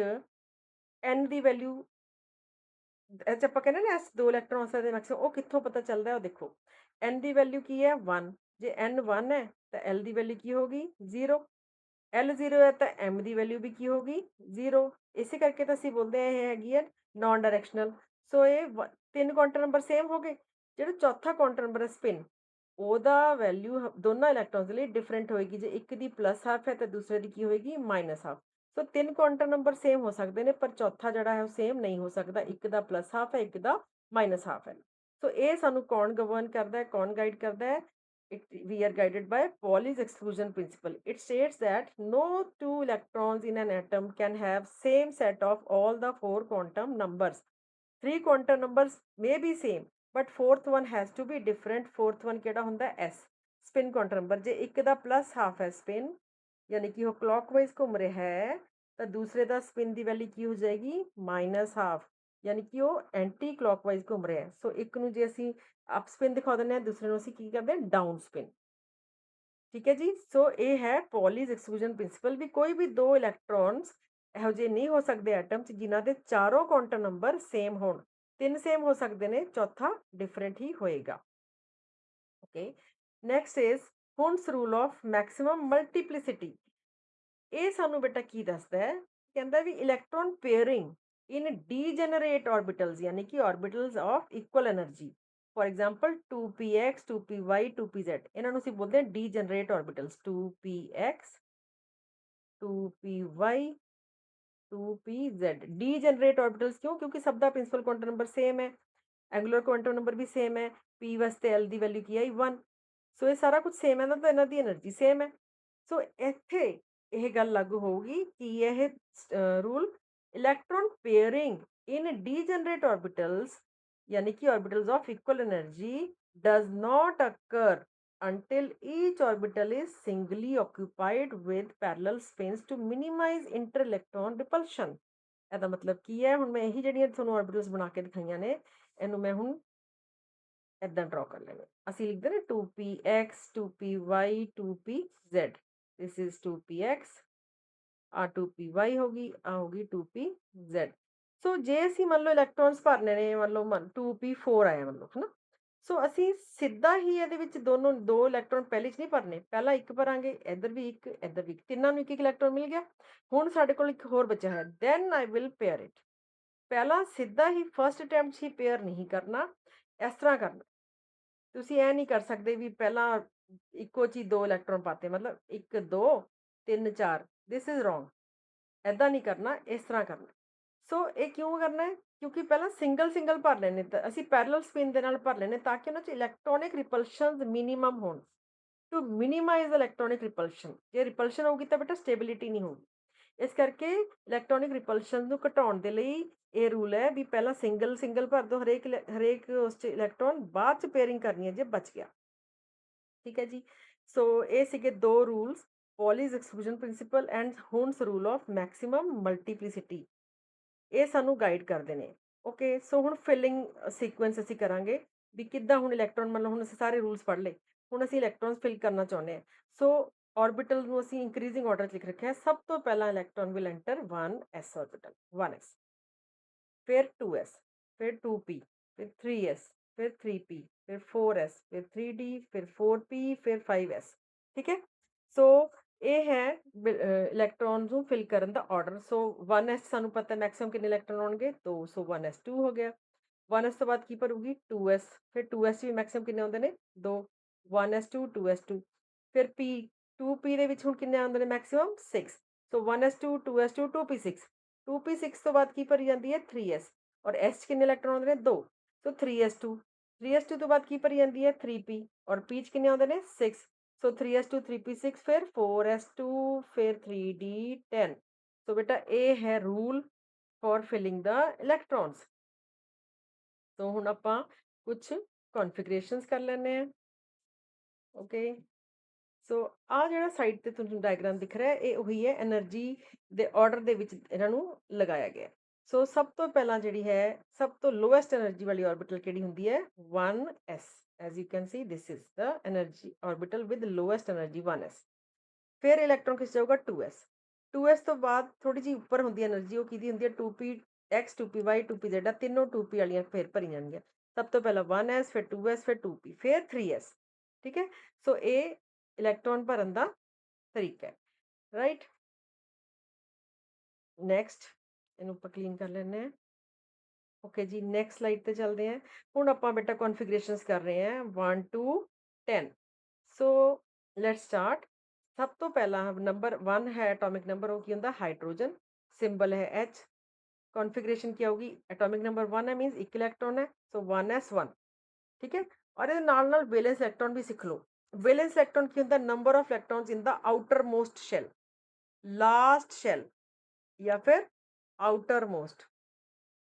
n ਦੀ ਵੈਲਿਊ ਇਹ 'ਚ ਆਪਾਂ ਕਹਿੰਦੇ ਨਾ ਐਸ 2 ਇਲੈਕਟ੍ਰੋਨ ਹੋ ਸਕਦੇ ਮੈਕਸਿਮਮ, ਉਹ ਕਿੱਥੋਂ ਪਤਾ ਚੱਲਦਾ ਉਹ ਦੇਖੋ। n ਦੀ ਵੈਲਿਊ ਕੀ ਹੈ 1, ਜੇ n 1 ਹੈ ਤਾਂ l ਦੀ ਵੈਲਿਊ ਕੀ ਹੋਗੀ 0, l 0 ਹੈ ਤਾਂ m ਦੀ ਵੈਲਿਊ ਵੀ ਕੀ ਹੋਗੀ 0। ਇਸੇ ਕਰਕੇ ਤਾਂ ਅਸੀਂ ਬੋਲਦੇ ਹਾਂ ਇਹ ਹੈਗੀ ਹੈ ਨॉन ਡਾਇਰੈਕਸ਼ਨਲ। ਸੋ ਇਹ 3 ਕੁਆਂਟਮ ਨੰਬਰ ਸੇਮ ਹੋ ਗਏ। ਜਿਹੜਾ ਚੌਥਾ ਕੁਆਂਟਮ ਨੰਬਰ ਹੈ ਸਪਿਨ, ਉਹਦਾ ਵੈਲਿਊ ਦੋਨਾਂ ਇਲੈਕਟ੍ਰੋਨਸ ਦੇ ਲਈ ਡਿਫਰੈਂਟ ਹੋਏਗੀ। ਜੇ ਇੱਕ ਦੀ ਪਲੱਸ ਹਾਫ ਹੈ ਤੇ ਦੂਸਰੇ ਦੀ ਕੀ ਹੋਏਗੀ, ਮਾਈਨਸ ਹਾਫ। ਸੋ ਤਿੰਨ ਕੁਆਂਟਮ ਨੰਬਰ ਸੇਮ ਹੋ ਸਕਦੇ ਨੇ, ਪਰ ਚੌਥਾ ਜਿਹੜਾ ਹੈ ਉਹ ਸੇਮ ਨਹੀਂ ਹੋ ਸਕਦਾ। ਇੱਕ ਦਾ ਪਲੱਸ ਹਾਫ ਹੈ, ਇੱਕ ਦਾ ਮਾਈਨਸ ਹਾਫ ਹੈ। ਸੋ ਇਹ ਸਾਨੂੰ ਕੌਣ ਗਵਰਨ ਕਰਦਾ ਹੈ, ਕੌਣ ਗਾਈਡ ਕਰਦਾ ਹੈ? We are guided by Pauli's exclusion principle. It states that no two electrons in an atom can have same set of all the four quantum numbers. Three quantum numbers may be same, but fourth one has to be different. Fourth one ਕਿਹੜਾ ਹੁੰਦਾ? S spin quantum number। ਜੇ ਇੱਕ ਦਾ plus half ਹੈ spin, ਯਾਨੀ ਕਿ ਉਹ clockwise ਘੁੰਮ ਰਿਹਾ ਹੈ, ਤਾਂ ਦੂਸਰੇ ਦਾ spin ਦੀ ਵੈਲਿਊ ਕੀ ਹੋ ਜਾਏਗੀ? ਮਾਈਨਸ ਹਾਫ, ਯਾਨੀ ਕਿ ਉਹ ਐਂਟੀ ਕਲॉकਵਾਈਜ਼ ਘੁੰਮ ਰਿਹਾ ਹੈ। ਸੋ ਇੱਕ ਨੂੰ ਜੇ ਅਸੀਂ ਅਪ ਸਪਿਨ ਦਿਖਾ ਦਿੰਦੇ ਹਾਂ, ਦੂਸਰੇ ਨੂੰ ਅਸੀਂ ਕੀ ਕਰਦੇ ਹਾਂ? Down spin. ਠੀਕ ਹੈ ਜੀ। ਸੋ ਇਹ ਹੈ ਪੌਲੀਜ਼ ਐਕਸਕਲੂਜਨ ਪ੍ਰਿੰਸੀਪਲ, ਵੀ ਕੋਈ ਵੀ ਦੋ ਇਲੈਕਟ੍ਰੋਨਸ ਇਹੋ ਜਿਹੇ ਨਹੀਂ ਹੋ ਸਕਦੇ ਐਟਮ 'ਚ ਜਿਨ੍ਹਾਂ ਦੇ ਚਾਰੋਂ ਕੁਆਂਟਮ ਨੰਬਰ ਸੇਮ ਹੋਣ। ਤਿੰਨ ਸੇਮ ਹੋ ਸਕਦੇ ਨੇ, ਚੌਥਾ ਡਿਫਰੈਂਟ ਹੀ ਹੋਏਗਾ। Okay, next is Hund's rule of maximum multiplicity. ਇਹ ਸਾਨੂੰ ਬੇਟਾ ਕੀ ਦੱਸਦਾ ਹੈ? ਕਹਿੰਦਾ ਵੀ ਇਲੈਕਟ੍ਰੋਨ ਪੇਅਰਿੰਗ ਇਨ ਡੀਜਨਰੇਟ ਆਰਬਿਟਲਸ, ਯਾਨੀ ਕਿ orbitals of equal energy. For example 2px 2py 2pz, ਇਹਨਾਂ ਨੂੰ ਅਸੀਂ ਬੋਲਦੇ ਹਾਂ degenerate ਆਰਬਿਟਲਸ। 2px 2py 2pz degenerate ਆਰਬਿਟਲਸ ਕਿਉਂ? ਕਿਉਂਕਿ ਸਭ ਦਾ ਪ੍ਰਿੰਸੀਪਲ ਕੁਆਂਟਮ ਨੰਬਰ ਸੇਮ ਹੈ, ਐਂਗੂਲਰ ਕੁਆਂਟਮ ਨੰਬਰ ਵੀ ਸੇਮ ਹੈ, p ਵਾਸਤੇ l ਦੀ ਵੈਲਿਊ ਕੀ ਆਈ 1। ਸੋ ਇਹ ਸਾਰਾ ਕੁਝ ਸੇਮ ਹੈ ਨਾ, ਤਾਂ ਇਹਨਾਂ ਦੀ એનર્ਜੀ ਸੇਮ ਹੈ। ਸੋ ਇੱਥੇ ਇਹ ਗੱਲ ਲਾਗੂ ਹੋਊਗੀ ਕਿ ਇਹ ਰੂਲ ਇਲੈਕਟ੍ਰੋਨ ਪੇਅਰਿੰਗ ਇਨ ਡੀਜਨਰੇਟ ਆਰਬਿਟਲਸ, यानी कि orbitals of equal energy does not occur until each orbital is singly occupied with parallel spins to minimize inter-electron repulsion। ਇਹਦਾ ਮਤਲਬ ਕੀ ਹੈ? ਹੁਣ ਮੈਂ ਇਹੀ ਜਿਹੜੀਆਂ ਤੁਹਾਨੂੰ orbitals ਬਣਾ ਕੇ ਦਿਖਾਈਆਂ ਨੇ, ਇਹਨੂੰ ਮੈਂ ਹੁਣ ਇੱਦਾਂ ਡਰਾ ਕਰ ਲੈਣਾ। ਅਸੀਂ ਲਿਖਦੇ ਨੇ 2px 2py 2pz। this is 2px, ਆ 2py ਹੋਗੀ, ਆ ਹੋਗੀ 2pz। ਸੋ ਜੇ ਅਸੀਂ ਮੰਨ ਲਓ ਇਲੈਕਟ੍ਰੋਨਸ ਭਰਨੇ ਨੇ, ਮੰਨ ਲਓ 2p4 ਆਇਆ ਮੰਨ ਲਓ, ਹਨਾ। ਸੋ ਅਸੀਂ ਸਿੱਧਾ ਹੀ ਇਹਦੇ ਵਿੱਚ ਦੋਨੋਂ ਦੋ ਇਲੈਕਟ੍ਰੋਨ ਪਹਿਲੇ 'ਚ ਨਹੀਂ ਭਰਨੇ, ਪਹਿਲਾਂ ਇੱਕ ਭਰਾਂਗੇ, ਇੱਧਰ ਵੀ ਇੱਕ, ਇੱਧਰ ਵੀ ਇੱਕ, ਤਿੰਨਾਂ ਨੂੰ ਇੱਕ ਇੱਕ ਇਲੈਕਟ੍ਰੋਨ ਮਿਲ ਗਿਆ। ਹੁਣ ਸਾਡੇ ਕੋਲ ਇੱਕ ਹੋਰ ਬਚਿਆ ਹੈ, then I will pair it. ਪਹਿਲਾਂ ਸਿੱਧਾ ਹੀ ਫਸਟ ਅਟੈਂਪਟ 'ਚ ਹੀ ਪੇਅਰ ਨਹੀਂ ਕਰਨਾ, ਇਸ ਤਰ੍ਹਾਂ ਕਰਨਾ। ਤੁਸੀਂ ਇਹ ਨਹੀਂ ਕਰ ਸਕਦੇ ਵੀ ਪਹਿਲਾਂ ਇੱਕੋ 'ਚ ਹੀ ਦੋ ਇਲੈਕਟ੍ਰੋਨ ਪਾਤੇ, ਮਤਲਬ 1 2 3 4, ਦਿਸ ਇਜ਼ ਰੋਂਗ। ਇੱਦਾਂ ਨਹੀਂ ਕਰਨਾ, ਇਸ ਤਰ੍ਹਾਂ ਕਰਨਾ। ਸੋ ਇਹ ਕਿਉਂ ਕਰਨਾ ਹੈ? ਕਿਉਂਕਿ ਪਹਿਲਾਂ ਸਿੰਗਲ ਸਿੰਗਲ ਭਰ ਲੈਣੇ, ਤਾਂ ਅਸੀਂ ਪੈਰਲਲ ਸਪਿਨ ਦੇ ਨਾਲ ਭਰ ਲੈਣੇ, ਤਾਂ ਕਿ ਉਹਨਾਂ 'ਚ ਇਲੈਕਟ੍ਰੋਨਿਕ ਰਿਪਲਸ਼ਨਸ ਮਿਨੀਮਮ ਹੋਣ। ਟੂ ਮਿਨੀਮਾਈਜ਼ ਇਲੈਕਟ੍ਰੋਨਿਕ ਰਿਪਲਸ਼ਨ, ਜੇ ਰਿਪਲਸ਼ਨ ਹੋਊਗੀ ਤਾਂ ਬੇਟਾ ਸਟੇਬਿਲਿਟੀ ਨਹੀਂ ਹੋਊਗੀ। ਇਸ ਕਰਕੇ ਇਲੈਕਟ੍ਰੋਨਿਕ ਰਿਪਲਸ਼ਨ ਨੂੰ ਘਟਾਉਣ ਦੇ ਲਈ ਇਹ ਰੂਲ ਹੈ ਵੀ ਪਹਿਲਾਂ ਸਿੰਗਲ ਸਿੰਗਲ ਭਰ ਦਿਓ ਹਰੇਕ ਉਸ 'ਚ ਇਲੈਕਟ੍ਰੋਨ, ਬਾਅਦ 'ਚ ਪੇਅਰਿੰਗ ਕਰਨੀ ਹੈ ਜੇ ਬਚ ਗਿਆ। ਠੀਕ ਹੈ ਜੀ। ਸੋ ਇਹ ਸੀਗੇ ਦੋ rules, Pauli's exclusion principle and Hund's rule of maximum multiplicity. ਇਹ ਸਾਨੂੰ ਗਾਈਡ ਕਰਦੇ ਨੇ। ਓਕੇ, ਸੋ ਹੁਣ ਫਿਲਿੰਗ ਸੀਕੁਐਂਸ ਅਸੀਂ ਕਰਾਂਗੇ ਵੀ ਕਿੱਦਾਂ। ਹੁਣ ਇਲੈਕਟ੍ਰੋਨ ਮੰਨ ਲਓ, ਹੁਣ ਅਸੀਂ ਸਾਰੇ ਰੂਲਸ ਪੜ੍ਹ ਲਏ, ਹੁਣ ਅਸੀਂ ਇਲੈਕਟ੍ਰੋਨਸ ਫਿਲ ਕਰਨਾ ਚਾਹੁੰਦੇ ਹਾਂ। ਸੋ ਆਰਬਿਟਲ ਨੂੰ ਅਸੀਂ ਇੰਕਰੀਜ਼ਿੰਗ ਆਰਡਰ 'ਚ ਲਿਖ ਰੱਖਿਆ। ਸਭ ਤੋਂ ਪਹਿਲਾਂ electron will enter 1s orbital, 1s, फिर 2s, फिर 2p, फिर 3s, फिर 3p, फिर 4s, फिर 3d, फिर 4p, फिर 5s। ठीक है। सो ਇਹ ਹੈ ਇਲੈਕਟ੍ਰੋਨਸ ਨੂੰ ਫਿਲ ਕਰਨ ਦਾ ਆਰਡਰ। ਸੋ 1s ਸਾਨੂੰ ਪਤਾ ਮੈਕਸਿਮਮ ਕਿੰਨੇ ਇਲੈਕਟ੍ਰੋਨ ਹੋਣਗੇ, 2। ਸੋ 1s2 ਹੋ ਗਿਆ। 1s ਤੋਂ ਬਾਅਦ ਕੀ ਭਰੂਗੀ? 2s। ਫਿਰ 2s ਵੀ ਮੈਕਸਿਮਮ ਕਿੰਨੇ ਆਉਂਦੇ ਨੇ? 2। 1s2 2s2। ਫਿਰ p, 2p ਦੇ ਵਿੱਚ ਹੁਣ ਕਿੰਨੇ ਆਉਂਦੇ ਨੇ ਮੈਕਸਿਮਮ? 6। ਸੋ 1s2 2s2 2p6। 2p6 ਤੋਂ ਬਾਅਦ ਕੀ ਭਰੀ ਜਾਂਦੀ ਹੈ? 3s। ਔਰ s 'ਚ ਕਿੰਨੇ ਇਲੈਕਟ੍ਰੋਨ ਆਉਂਦੇ ਨੇ? 2। ਸੋ 3s2। 3s2 ਤੋਂ ਬਾਅਦ ਕੀ ਭਰੀ ਜਾਂਦੀ ਹੈ? 3p। ਔਰ p 'ਚ ਕਿੰਨੇ ਆਉਂਦੇ ਨੇ? 6। सो 3s2 3p6, फिर 4s2, फिर 3d 10। सो बेटा ये है रूल फॉर फिलिंग द इलैक्ट्रॉन्स। तो हुण आपां कुछ कॉन्फिगरेशंस कर लैंदे हैं। ओके, सो आ जिहड़ा साइड ते तुहानूं डायग्राम दिख रहा है, ये ਉਹੀ है एनर्जी दे ऑर्डर दे विच इन्हां नूं लगाया गया। सो सब तो पहला जिहड़ी है, सब तो लोएस्ट एनर्जी वाली ऑर्बिटल किहड़ी हुंदी है? 1s। as you can see, this is the energy orbital with lowest energy 1s। फिर इलैक्ट्रॉन किस जाऊगा? 2s। 2s तो बाद थोड़ी जी उपर होंदी एनर्जी, वो किहदी हुंदी है? 2px 2py 2pz, तीनों 2p वालियां फिर भरी जाणगियां। सब तो पहला 1s, फिर 2s, फिर 2p, फिर 3s। ठीक है। सो ये इलैक्ट्रॉन भरन दा तरीका है, राइट। नैक्सट इहनूं आपां क्लीन कर लैंदे हैं। ओके जी, नैक्सट स्लाइड ते चलदे हैं। हुण आपां बेटा कॉन्फिगरेशंस कर रहे हैं 1 2 10। So let's start. सब तो पहला नंबर 1 है एटॉमिक नंबर, वो की होंदा हाइड्रोजन, सिंबल है H। कॉन्फिगरेशन क्या होगी, एटॉमिक नंबर 1 है मीनस एक इलेक्ट्रॉन है, सो 1s1। ठीक है, और ये नाल नाल वैलेंस इलेक्ट्रॉन भी सीख लो। वैलेंस इलेक्ट्रॉन की होंदा number of electrons in the outermost shell, last shell या फिर outermost.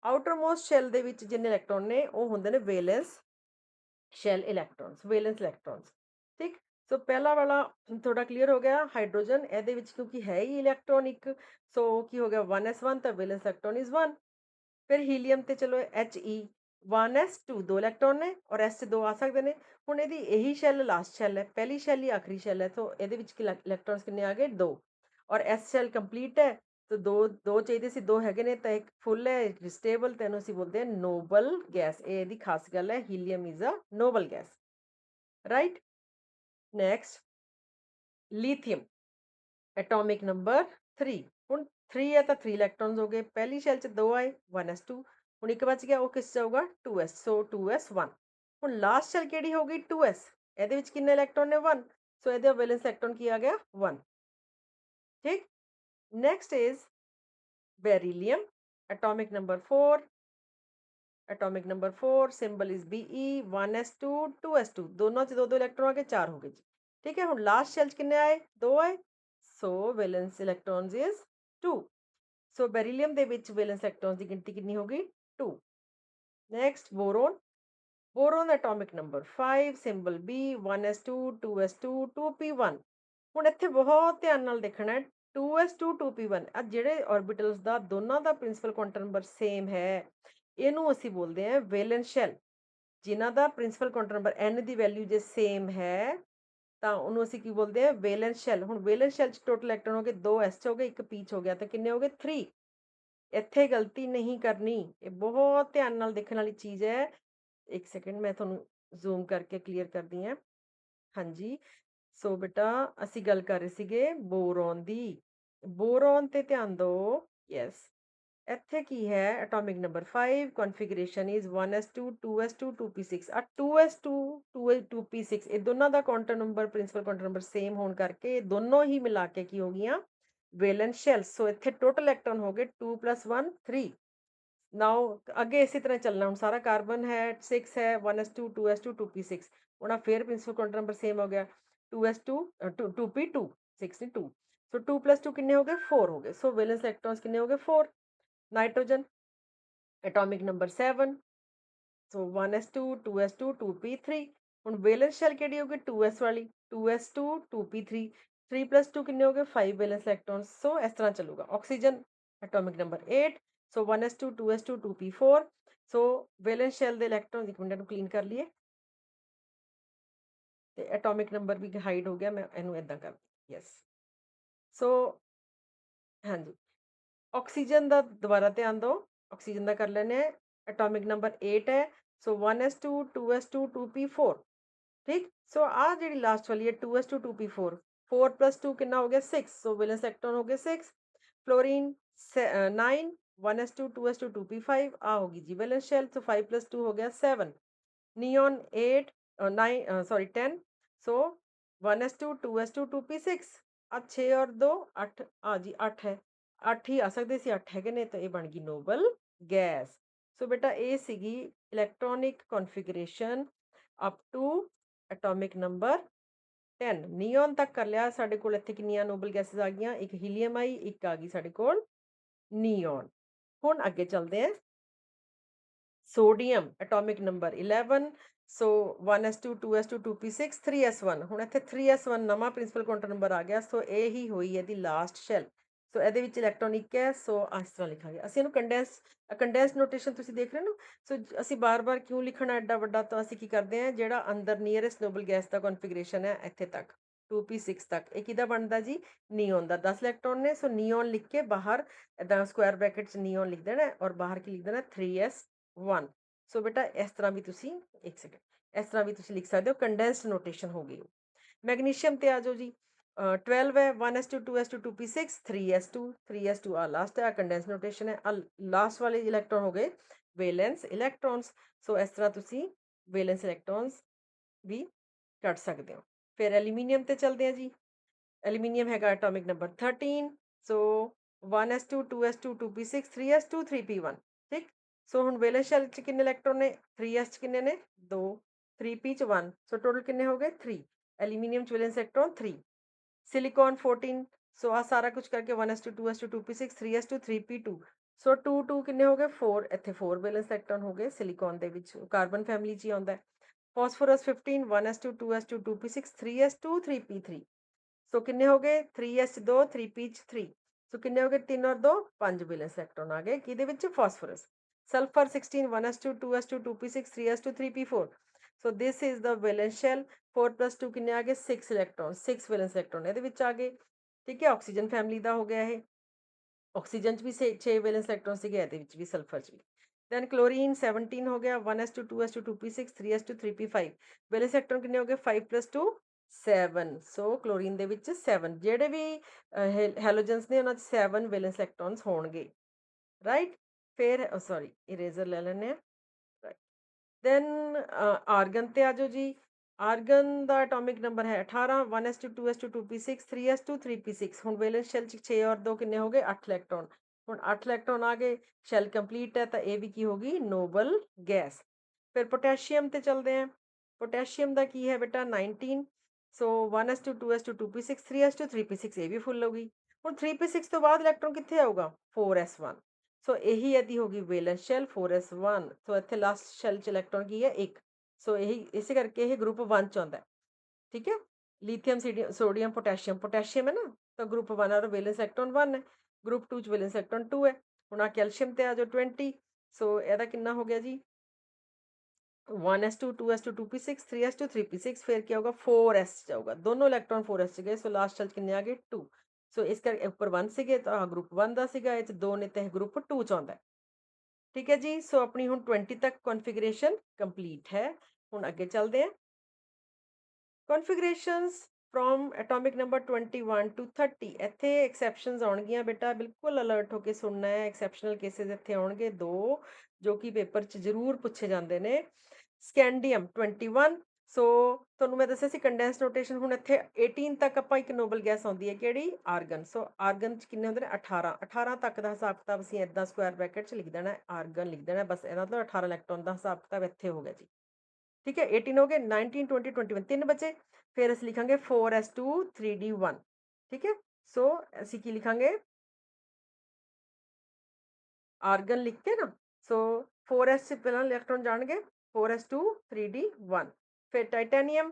Outermost shell ਦੇ ਵਿੱਚ ਜਿੰਨੇ ਇਲੈਕਟ੍ਰੋਨ ਨੇ ਉਹ ਹੁੰਦੇ ਨੇ valence shell electrons, valence electrons. ठीक, सो पहला वाला थोड़ा क्लीयर हो गया। हाइड्रोजन ए क्योंकि है ही इलैक्ट्रॉन एक, सो की हो गया 1s1, तो वैलेंस इलैक्ट्रॉन इज 1। फिर हीलियम ते चलो He 1s2, दो इलैक्ट्रॉन ने और एस से दो आ सकते हैं। हुण इहदी यही शैल लास्ट शैल है, पहली शैल ही आखिरी शैल है, तो ये इलैक्ट्रॉन्स कितने आ गए, दो। और एस शैल कंप्लीट है, तो दो दो चाहिए सी, दो हैगे ने, तो एक फुल है स्टेबल, तेनों ਅਸੀਂ बोलते हैं नोबल गैस। ਇਹ ਇਹਦੀ ਖਾਸ ਗੱਲ ਹੈ, helium is a noble gas, right. Next lithium, atomic number 3। ਹੁਣ 3 है तो 3 इलैक्ट्रॉन्स हो गए, पहली शैल च दो आए 1s2, ਹੁਣ ਇੱਕ ਬਚ ਗਿਆ, ਉਹ ਕਿਸ ਚ ਆਊਗਾ 2s, ਸੋ 2s1। ਹੁਣ ਲਾਸਟ ਸ਼ੈਲ ਕਿਹੜੀ ਹੋ ਗਈ 2s, ਇਹਦੇ ਵਿੱਚ ਕਿੰਨੇ ਇਲੈਕਟ੍ਰੋਨ ਨੇ 1, ਸੋ ਇਹਦਾ ਵੈਲੈਂਸ ਇਲੈਕਟ੍ਰੋਨ ਕੀ ਆ ਗਿਆ 1। ठीक, next is beryllium, atomic number 4। Atomic number 4 symbol is Be, 1s2 2s2, दोनों से दो दो इलेक्ट्रॉन आ गए, चार हो गए जी। ठीक है, हुण लास्ट शेल कितने आए, दो आए, so valence electrons is 2। So beryllium ਦੇ ਵਿੱਚ वैलेंस इलेक्ट्रॉन्स की गिनती कितनी होगी, 2। Next boron, boron atomic number 5 symbol B, 1s2 2s2 2p1। ਹੁਣ ਇੱਥੇ ਬਹੁਤ ਧਿਆਨ ਨਾਲ ਦੇਖਣਾ ਹੈ, 2s2 2p1 ਆ ਜਿਹੜੇ ਆਰਬਿਟਲਸ ਦਾ ਦੋਨਾਂ ਦਾ ਪ੍ਰਿੰਸੀਪਲ ਕੁਆਂਟਮ ਨੰਬਰ ਸੇਮ ਹੈ, ਇਹਨੂੰ ਅਸੀਂ ਬੋਲਦੇ ਹਾਂ ਵੈਲੈਂਸ ਸ਼ੈਲ। ਜਿਨ੍ਹਾਂ ਦਾ ਪ੍ਰਿੰਸੀਪਲ ਕੁਆਂਟਮ ਨੰਬਰ n ਦੀ ਵੈਲਿਊ ਜੇ ਸੇਮ ਹੈ ਤਾਂ ਉਹਨੂੰ ਅਸੀਂ ਕੀ ਬੋਲਦੇ ਹਾਂ, ਵੈਲੈਂਸ ਸ਼ੈਲ। ਹੁਣ ਵੈਲੈਂਸ ਸ਼ੈਲ ਚ ਟੋਟਲ ਇਲੈਕਟ੍ਰੋਨ ਹੋ ਗਏ, 2 s ਚ ਹੋ ਗਏ, ਇੱਕ p ਚ ਹੋ ਗਿਆ, ਤਾਂ ਕਿੰਨੇ ਹੋ ਗਏ 3। ਇੱਥੇ ਗਲਤੀ ਨਹੀਂ ਕਰਨੀ, ਇਹ ਬਹੁਤ ਧਿਆਨ ਨਾਲ ਦੇਖਣ ਵਾਲੀ ਚੀਜ਼ ਹੈ। ਇੱਕ ਸੈਕਿੰਡ ਮੈਂ ਤੁਹਾਨੂੰ ਜ਼ੂਮ ਕਰਕੇ ਕਲੀਅਰ ਕਰਦੀ ਹਾਂ। ਹਾਂਜੀ, ਸੋ ਬੇਟਾ ਅਸੀਂ ਗੱਲ ਕਰ ਰਹੇ ਸੀਗੇ ਬੋਰੋਨ ਦੀ, ਬੋਰੋਨ ਤੇ ਧਿਆਨ ਦਿਓ। ਯੈਸ, ਇੱਥੇ ਕੀ ਹੈ, atomic number 5, ਕਨਫਿਗਰੇਸ਼ਨ is 1s2 2s2 2p6। ਆ 2s2 2p6 ਇਹ ਦੋਨਾਂ ਦਾ quantum number, principal quantum number same ਹੋਣ ਕਰਕੇ ਦੋਨੋਂ ਹੀ ਮਿਲਾ ਕੇ ਕੀ ਹੋ ਗਈਆਂ, ਵੈਲੈਂਸ ਸ਼ੈਲ। ਸੋ ਇੱਥੇ ਟੋਟਲ ਇਲੈਕਟ੍ਰੋਨ ਹੋ ਗਏ 2 + 1 3। ਨਾਓ ਅੱਗੇ ਇਸੇ ਤਰ੍ਹਾਂ ਚੱਲਣਾ, ਹੁਣ ਸਾਰਾ ਕਾਰਬਨ ਹੈ 6 ਹੈ, 1s2 2s2 2p6, ਹੁਣ ਫਿਰ ਪ੍ਰਿੰਸੀਪਲ ਕੁਆਂਟਮ ਨੰਬਰ ਸੇਮ ਹੋ ਗਿਆ, 2s2 2p2 6 2। ਸੋ 2 + 2 ਕਿੰਨੇ ਹੋ ਗਏ, 4 ਹੋ ਗਏ। ਸੋ ਵੈਲੈਂਸ ਇਲੈਕਟ੍ਰॉन्स ਕਿੰਨੇ ਹੋ ਗਏ, 4। नाइट्रोजन एटॉमिक नंबर 7, सो 1s2 2s2 2p3। ਹੁਣ ਵੈਲੈਂਸ ਸ਼ੈਲ ਕਿਹੜੀ ਹੋਗੀ 2s ਵਾਲੀ, 2s2 2p3, 3 + 2 ਕਿੰਨੇ ਹੋ ਗਏ 5 ਵੈਲੈਂਸ ਇਲੈਕਟ੍ਰॉन्स। ਸੋ ਇਸ ਤਰ੍ਹਾਂ ਚੱਲੂਗਾ। ਆਕਸੀਜਨ ਐਟੋਮਿਕ ਨੰਬਰ 8, ਸੋ 1s2 2s2 2p4। ਸੋ ਵੈਲੈਂਸ ਸ਼ੈਲ ਦੇ ਇਲੈਕਟ੍ਰॉन, ਇੱਕ ਮਿੰਟ ਨੂੰ ਕਲੀਨ ਕਰ ਲਈਏ, ਤੇ ਐਟੋਮਿਕ ਨੰਬਰ ਵੀ ਹਾਈਡ ਹੋ ਗਿਆ, ਮੈਂ ਇਹਨੂੰ ਇਦਾਂ ਕਰ, ਯੈਸ। ਸੋ ਹਾਂਜੀ, ਆਕਸੀਜਨ ਦਾ ਦੁਬਾਰਾ ਧਿਆਨ ਦਿਓ, ਆਕਸੀਜਨ ਦਾ ਕਰ ਲੈਂਦੇ ਹਾਂ। ਐਟੋਮਿਕ ਨੰਬਰ 8 ਹੈ, ਸੋ 1s2 2s2 2p4। ਠੀਕ, ਸੋ ਆ ਜਿਹੜੀ ਲਾਸਟ ਵਾਲੀ ਹੈ 2s2 2p4, 4 + 2 ਕਿੰਨਾ ਹੋ ਗਿਆ 6, ਸੋ ਵੈਲੈਂਸ ਇਲੈਕਟ੍ਰॉन ਹੋ ਗਏ 6। ਫਲੋਰੀਨ 9, 1s2 2s2 2p5, ਆ ਹੋਗੀ ਜੀ ਵੈਲੈਂਸ ਸ਼ੈਲ, ਸੋ 5 + 2 ਹੋ ਗਿਆ 7। नियॉन 8 9 सॉरी 10, सो 1s2 2s2 2p6, आ 6 और 2 8, हाँ जी 8 है, 8 ही आ सकते सी, 8 है ने, तो ये बन गई नोबल गैस। सो बेटा ये सीगी electronic configuration up to atomic number 10। Neon तक कर लिया, साडे कोल इत्थे कितनियां नोबल गैसेस आ गई, एक हीलियम आई, एक आ गई साडे कोल नियॉन। हुण अगे चलते हैं, सोडियम एटॉमिक नंबर 11, सो 1s2 2s2 2p6 3s1। ਹੁਣ ਇੱਥੇ 3s1 ਨਵਾਂ ਪ੍ਰਿੰਸੀਪਲ ਕੁਆਂਟਮ ਨੰਬਰ ਆ ਗਿਆ, ਸੋ ਇਹ ਹੀ ਹੋਈ ਇਹਦੀ ਲਾਸਟ ਸ਼ੈਲ। ਸੋ ਇਹਦੇ ਵਿੱਚ ਇਲੈਕਟ੍ਰੋਨ ਇੱਕ ਹੈ, ਸੋ ਇਸ ਤਰ੍ਹਾਂ ਲਿਖਾਂਗੇ ਅਸੀਂ ਇਹਨੂੰ ਕੰਡੈਂਸ ਨੋਟੇਸ਼ਨ ਤੁਸੀਂ ਦੇਖ ਰਹੇ ਹੋ। ਸੋ ਅਸੀਂ ਬਾਰ-ਬਾਰ ਕਿਉਂ ਲਿਖਣਾ ਐਡਾ ਵੱਡਾ, ਤਾਂ ਅਸੀਂ ਕੀ ਕਰਦੇ ਹਾਂ, ਜਿਹੜਾ ਅੰਦਰ ਨੀਅਰੈਸਟ ਨੋਬਲ ਗੈਸ ਦਾ ਕਨਫਿਗਰੇਸ਼ਨ ਹੈ ਇੱਥੇ ਤੱਕ 2p6 ਤੱਕ, ਇਹ ਕਿਹਦਾ ਬਣਦਾ ਜੀ, ਨਿਓਨ ਦਾ। 10 ਇਲੈਕਟ੍ਰੋਨ ਨੇ, ਸੋ ਨਿਓਨ ਲਿਖ ਕੇ ਬਾਹਰ ਇਦਾਂ ਸਕੁਆਇਰ ਬ੍ਰੈਕਟ 'ਚ ਨਿਓਨ ਲਿਖ ਦੇਣਾ, ਔਰ ਬਾਹਰ ਕੀ ਲਿਖ ਦੇਣਾ 3s1। ਸੋ ਬੇਟਾ ਇਸ ਤਰ੍ਹਾਂ ਵੀ ਤੁਸੀਂ, ਇੱਕ ਸੈਕਿੰਡ, ਇਸ ਤਰ੍ਹਾਂ ਵੀ ਤੁਸੀਂ ਲਿਖ ਸਕਦੇ ਹੋ, ਕੰਡੈਂਸਡ ਨੋਟੇਸ਼ਨ ਹੋ ਗਈ। ਮੈਗਨੀਸ਼ੀਅਮ ਤੇ ਆ ਜਾਓ ਜੀ, 12 ਹੈ, 1s2 2s2 2p6 3s2 3s2, ਆ ਲਾਸਟ ਹੈ, ਕੰਡੈਂਸ ਨੋਟੇਸ਼ਨ ਹੈ। ਲਾਸਟ ਵਾਲੇ ਇਲੈਕਟ੍ਰੋਨ ਹੋ ਗਏ ਵੈਲੈਂਸ ਇਲੈਕਟ੍ਰॉन्स। ਸੋ ਇਸ ਤਰ੍ਹਾਂ ਤੁਸੀਂ ਵੈਲੈਂਸ ਇਲੈਕਟ੍ਰॉन्स ਵੀ ਕੱਢ ਸਕਦੇ ਹੋ। ਫਿਰ ਐਲੂਮੀਨੀਅਮ ਤੇ ਚੱਲਦੇ ਆ ਜੀ। ਐਲੂਮੀਨੀਅਮ ਹੈਗਾ ਐਟੋਮਿਕ ਨੰਬਰ 13, ਸੋ 1s2 2s2 2p6 3s2 3p1, ਠੀਕ। ਸੋ ਹੁਣ ਵੈਲੈਂਸ ਸ਼ੈਲ 'ਚ ਕਿੰਨੇ ਇਲੈਕਟ੍ਰੋਨ ਨੇ? 3s 'ਚ ਕਿੰਨੇ ਨੇ? 2, 3p 'ਚ 1, ਸੋ ਟੋਟਲ ਕਿੰਨੇ ਹੋ ਗਏ? 3। ਐਲੂਮੀਨੀਅਮ 'ਚ ਵੈਲੈਂਸ ਇਲੈਕਟ੍ਰੋਨ 3। सिलिकॉन 14, सो आ सारा कुछ करके 1s2 2s2 2p6 3s2 3p2, सो 2 2 किन्ने हो गए? 4। ਇੱਥੇ 4 ਵੈਲੈਂਸ ਇਲੈਕਟ੍ਰੋਨ ਹੋ ਗਏ ਸਿਲੀਕॉन ਦੇ ਵਿੱਚ, ਕਾਰਬਨ ਫੈਮਿਲੀ 'ਚ ਹੀ ਆਉਂਦਾ ਹੈ। Phosphorus 15, 1s2 2s2 2p6 3s2 3p3, ਸੋ ਕਿੰਨੇ ਹੋ ਗਏ? 3s 2 3p 3, ਸੋ ਕਿੰਨੇ ਹੋ ਗਏ? 3 और 2 5 ਵੈਲੈਂਸ ਇਲੈਕਟ੍ਰੋਨ ਆ ਗਏ ਕਿਹਦੇ ਵਿੱਚ? Phosphorus. Sulphur 16, 1s2 2s2 2p6 3s2 3p4, so this is the wellness shell. 4 + 2 ਕਿੰਨੇ ਆ ਗਏ? 6 ਇਲੈਕਟ੍ਰੋਨ, 6 ਵੈਲੈਂਸ ਇਲੈਕਟ੍ਰੋਨ ਇਹਦੇ ਵਿੱਚ ਆ ਗਏ, ਠੀਕ ਹੈ। ਆਕਸੀਜਨ ਫੈਮਿਲੀ ਦਾ ਹੋ ਗਿਆ ਇਹ। ਆਕਸੀਜਨ 'ਚ ਵੀ 6 ਵੈਲੈਂਸ ਇਲੈਕਟ੍ਰੋਨ ਸੀਗੇ, ਇਹਦੇ ਵਿੱਚ ਵੀ, ਸਲਫਰ 'ਚ ਵੀ। ਦੈਨ ਕਲੋਰੀਨ 17 ਹੋ ਗਿਆ, 1s2 2s2 2p6 3s2 3p5, wellness electron ਕਿੰਨੇ ਹੋ ਗਏ? 5 + 2 7, ਸੋ ਕਲੋਰੀਨ ਦੇ ਵਿੱਚ 7, ਜਿਹੜੇ ਵੀ ਹੈਲੋਜਨਸ ਨੇ ਉਹਨਾਂ 'ਚ 7 ਵੈਲੈਂਸ ਇਲੈਕਟ੍ਰੋਨਸ ਹੋਣਗੇ, ਰਾਈਟ। ਫਿਰ ਸੌਰੀ ਇਰੇਜ਼ਰ ਲੈ ਲੈਂਦੇ ਹਾਂ, ਰਾਈਟ। ਦੈਨ ਆਰਗਨ ਤੇ ਆ ਜਾਓ ਜੀ। ਆਰਗਨ ਦਾ ਐਟੋਮਿਕ ਨੰਬਰ ਹੈ 18, 1s2 2s2 2p6 3s2 3p6, ਹੁਣ ਵੈਲੈਂਸ ਸ਼ੈਲ 'ਚ 6 ਔਰ 2 ਕਿੰਨੇ ਹੋ ਗਏ? 8 ਇਲੈਕਟ੍ਰੋਨ। ਹੁਣ 8 ਇਲੈਕਟ੍ਰੋਨ ਆ ਗਏ, ਸ਼ੈਲ ਕੰਪਲੀਟ ਹੈ, ਤਾਂ ਇਹ ਵੀ ਕੀ ਹੋਗੀ? Noble gas. ਫਿਰ ਪੋਟੈਸ਼ੀਅਮ ਤੇ ਚਲਦੇ ਹਾਂ। ਪੋਟੈਸ਼ੀਅਮ ਦਾ ਕੀ ਹੈ ਬੇਟਾ? 19, ਸੋ 1s2 2s2 2p6 3s2 3p6, ਇਹ ਵੀ ਫੁੱਲ ਹੋ ਗਈ। ਹੁਣ 3p6 ਤੋਂ ਬਾਅਦ ਇਲੈਕਟ੍ਰੋਨ ਕਿੱਥੇ ਆਊਗਾ? 4s1, ਸੋ ਇਹੀ ਇਹਦੀ ਹੋ ਗਈ ਵੈਲੈਂਸ ਸ਼ੈਲ 4s1, ਸੋ ਇੱਥੇ ਲਾਸਟ ਸ਼ੈਲ 'ਚ ਇਲੈਕਟ੍ਰੋਨ ਕੀ ਹੈ? 1, ਸੋ ਇਹੀ ਇਸੇ ਕਰਕੇ ਇਹ ਗਰੁੱਪ 1 'ਚ ਆਉਂਦਾ ਹੈ, ਠੀਕ ਹੈ। ਲਿਥੀਅਮ ਸੋਡੀਅਮ ਪੋਟੈਸ਼ੀਅਮ, ਪੋਟੈਸ਼ੀਅਮ ਹੈ ਨਾ, ਤਾਂ ਗਰੁੱਪ 1 ਔਰ ਵੈਲੈਂਸ ਇਲੈਕਟ੍ਰੋਨ 1 ਹੈ। ਗਰੁੱਪ 2 'ਚ ਵੈਲੈਂਸ ਇਲੈਕਟ੍ਰੋਨ 2 ਹੈ। ਹੁਣ ਆ ਕੈਲਸ਼ੀਅਮ ਤੇ ਆ ਜਾਓ 20, ਸੋ ਇਹਦਾ ਕਿੰਨਾ ਹੋ ਗਿਆ ਜੀ? 1s2 2s2 2p6 3s2 3p6, ਫਿਰ ਕੀ ਹੋਗਾ? 4s ਜਾਊਗਾ, ਦੋਨੋਂ ਇਲੈਕਟ੍ਰੋਨ 4s 'ਚ ਗਏ, ਸੋ ਲਾਸਟ ਸ਼ੈਲ ਕਿੰਨੇ ਆ ਗਏ? 2, ਸੋ ਇਸ ਕਰਕੇ ਉੱਪਰ 1 ਸੀਗੇ ਤਾਂ ਆਹ ਗਰੁੱਪ 1 ਦਾ ਸੀਗਾ, ਇਹ 'ਚ 2 ਨੇ, ਤੇ ਇਹ ਗਰੁੱਪ 2 'ਚ ਆਉਂਦਾ, ਠੀਕ ਹੈ ਜੀ। ਸੋ ਆਪਣੀ ਹੁਣ 20 ਤੱਕ ਕਨਫਿਗਰੇਸ਼ਨ ਕੰਪਲੀਟ ਹੈ। ਹੁਣ ਅੱਗੇ ਚੱਲਦੇ ਹਾਂ। ਕਨਫਿਗਰੇਸ਼ਨਸ ਫਰੋਮ ਐਟੋਮਿਕ ਨੰਬਰ 21 ਟੂ 30, ਇੱਥੇ ਐਕਸੈਪਸ਼ਨਸ ਆਉਣਗੀਆਂ ਬੇਟਾ, ਬਿਲਕੁਲ ਅਲਰਟ ਹੋ ਕੇ ਸੁਣਨਾ ਹੈ। ਐਕਸੈਪਸ਼ਨਲ ਕੇਸਿਸ ਇੱਥੇ ਆਉਣਗੇ 2, ਜੋ ਕਿ ਪੇਪਰ 'ਚ ਜ਼ਰੂਰ ਪੁੱਛੇ ਜਾਂਦੇ ਨੇ। ਸਕੈਂਡੀਅਮ 21, ਸੋ ਤੁਹਾਨੂੰ ਮੈਂ ਦੱਸਿਆ ਸੀ ਕੰਡੈਂਸ ਨੋਟੇਸ਼ਨ। ਹੁਣ ਇੱਥੇ 18 ਤੱਕ ਆਪਾਂ ਇੱਕ ਨੋਬਲ ਗੈਸ ਆਉਂਦੀ ਹੈ, ਕਿਹੜੀ? ਆਰਗਨ। ਸੋ ਆਰਗਨ 'ਚ ਕਿੰਨੇ ਹੁੰਦੇ ਨੇ? 18, 18 ਤੱਕ ਦਾ ਹਿਸਾਬ ਕਿਤਾਬ ਅਸੀਂ ਇੱਦਾਂ ਸਕੁਆਇਰ ਬ੍ਰੈਕਟ 'ਚ ਲਿਖ ਦੇਣਾ, ਆਰਗਨ ਲਿਖ ਦੇਣਾ ਬਸ, ਇਹਦਾ ਮਤਲਬ 18 ਇਲੈਕਟ੍ਰੋਨ ਦਾ ਹਿਸਾਬ ਕਿਤਾਬ ਇੱਥੇ ਹੋ ਗਿਆ ਜੀ, ਠੀਕ ਹੈ। 18 ਹੋ ਗਏ, 19 20 21, 3 ਬਚੇ। ਫਿਰ ਅਸੀਂ ਲਿਖਾਂਗੇ 4s2 3d1, ਠੀਕ ਹੈ। ਸੋ ਅਸੀਂ ਕੀ ਲਿਖਾਂਗੇ? ਆਰਗਨ ਲਿਖ ਕੇ ਨਾ, ਸੋ 4s 'ਚ ਪਹਿਲਾਂ ਇਲੈਕਟ੍ਰੋਨ ਜਾਣਗੇ, 4s2 3d1। ਫਿਰ ਟਾਈਟੈਨੀਅਮ,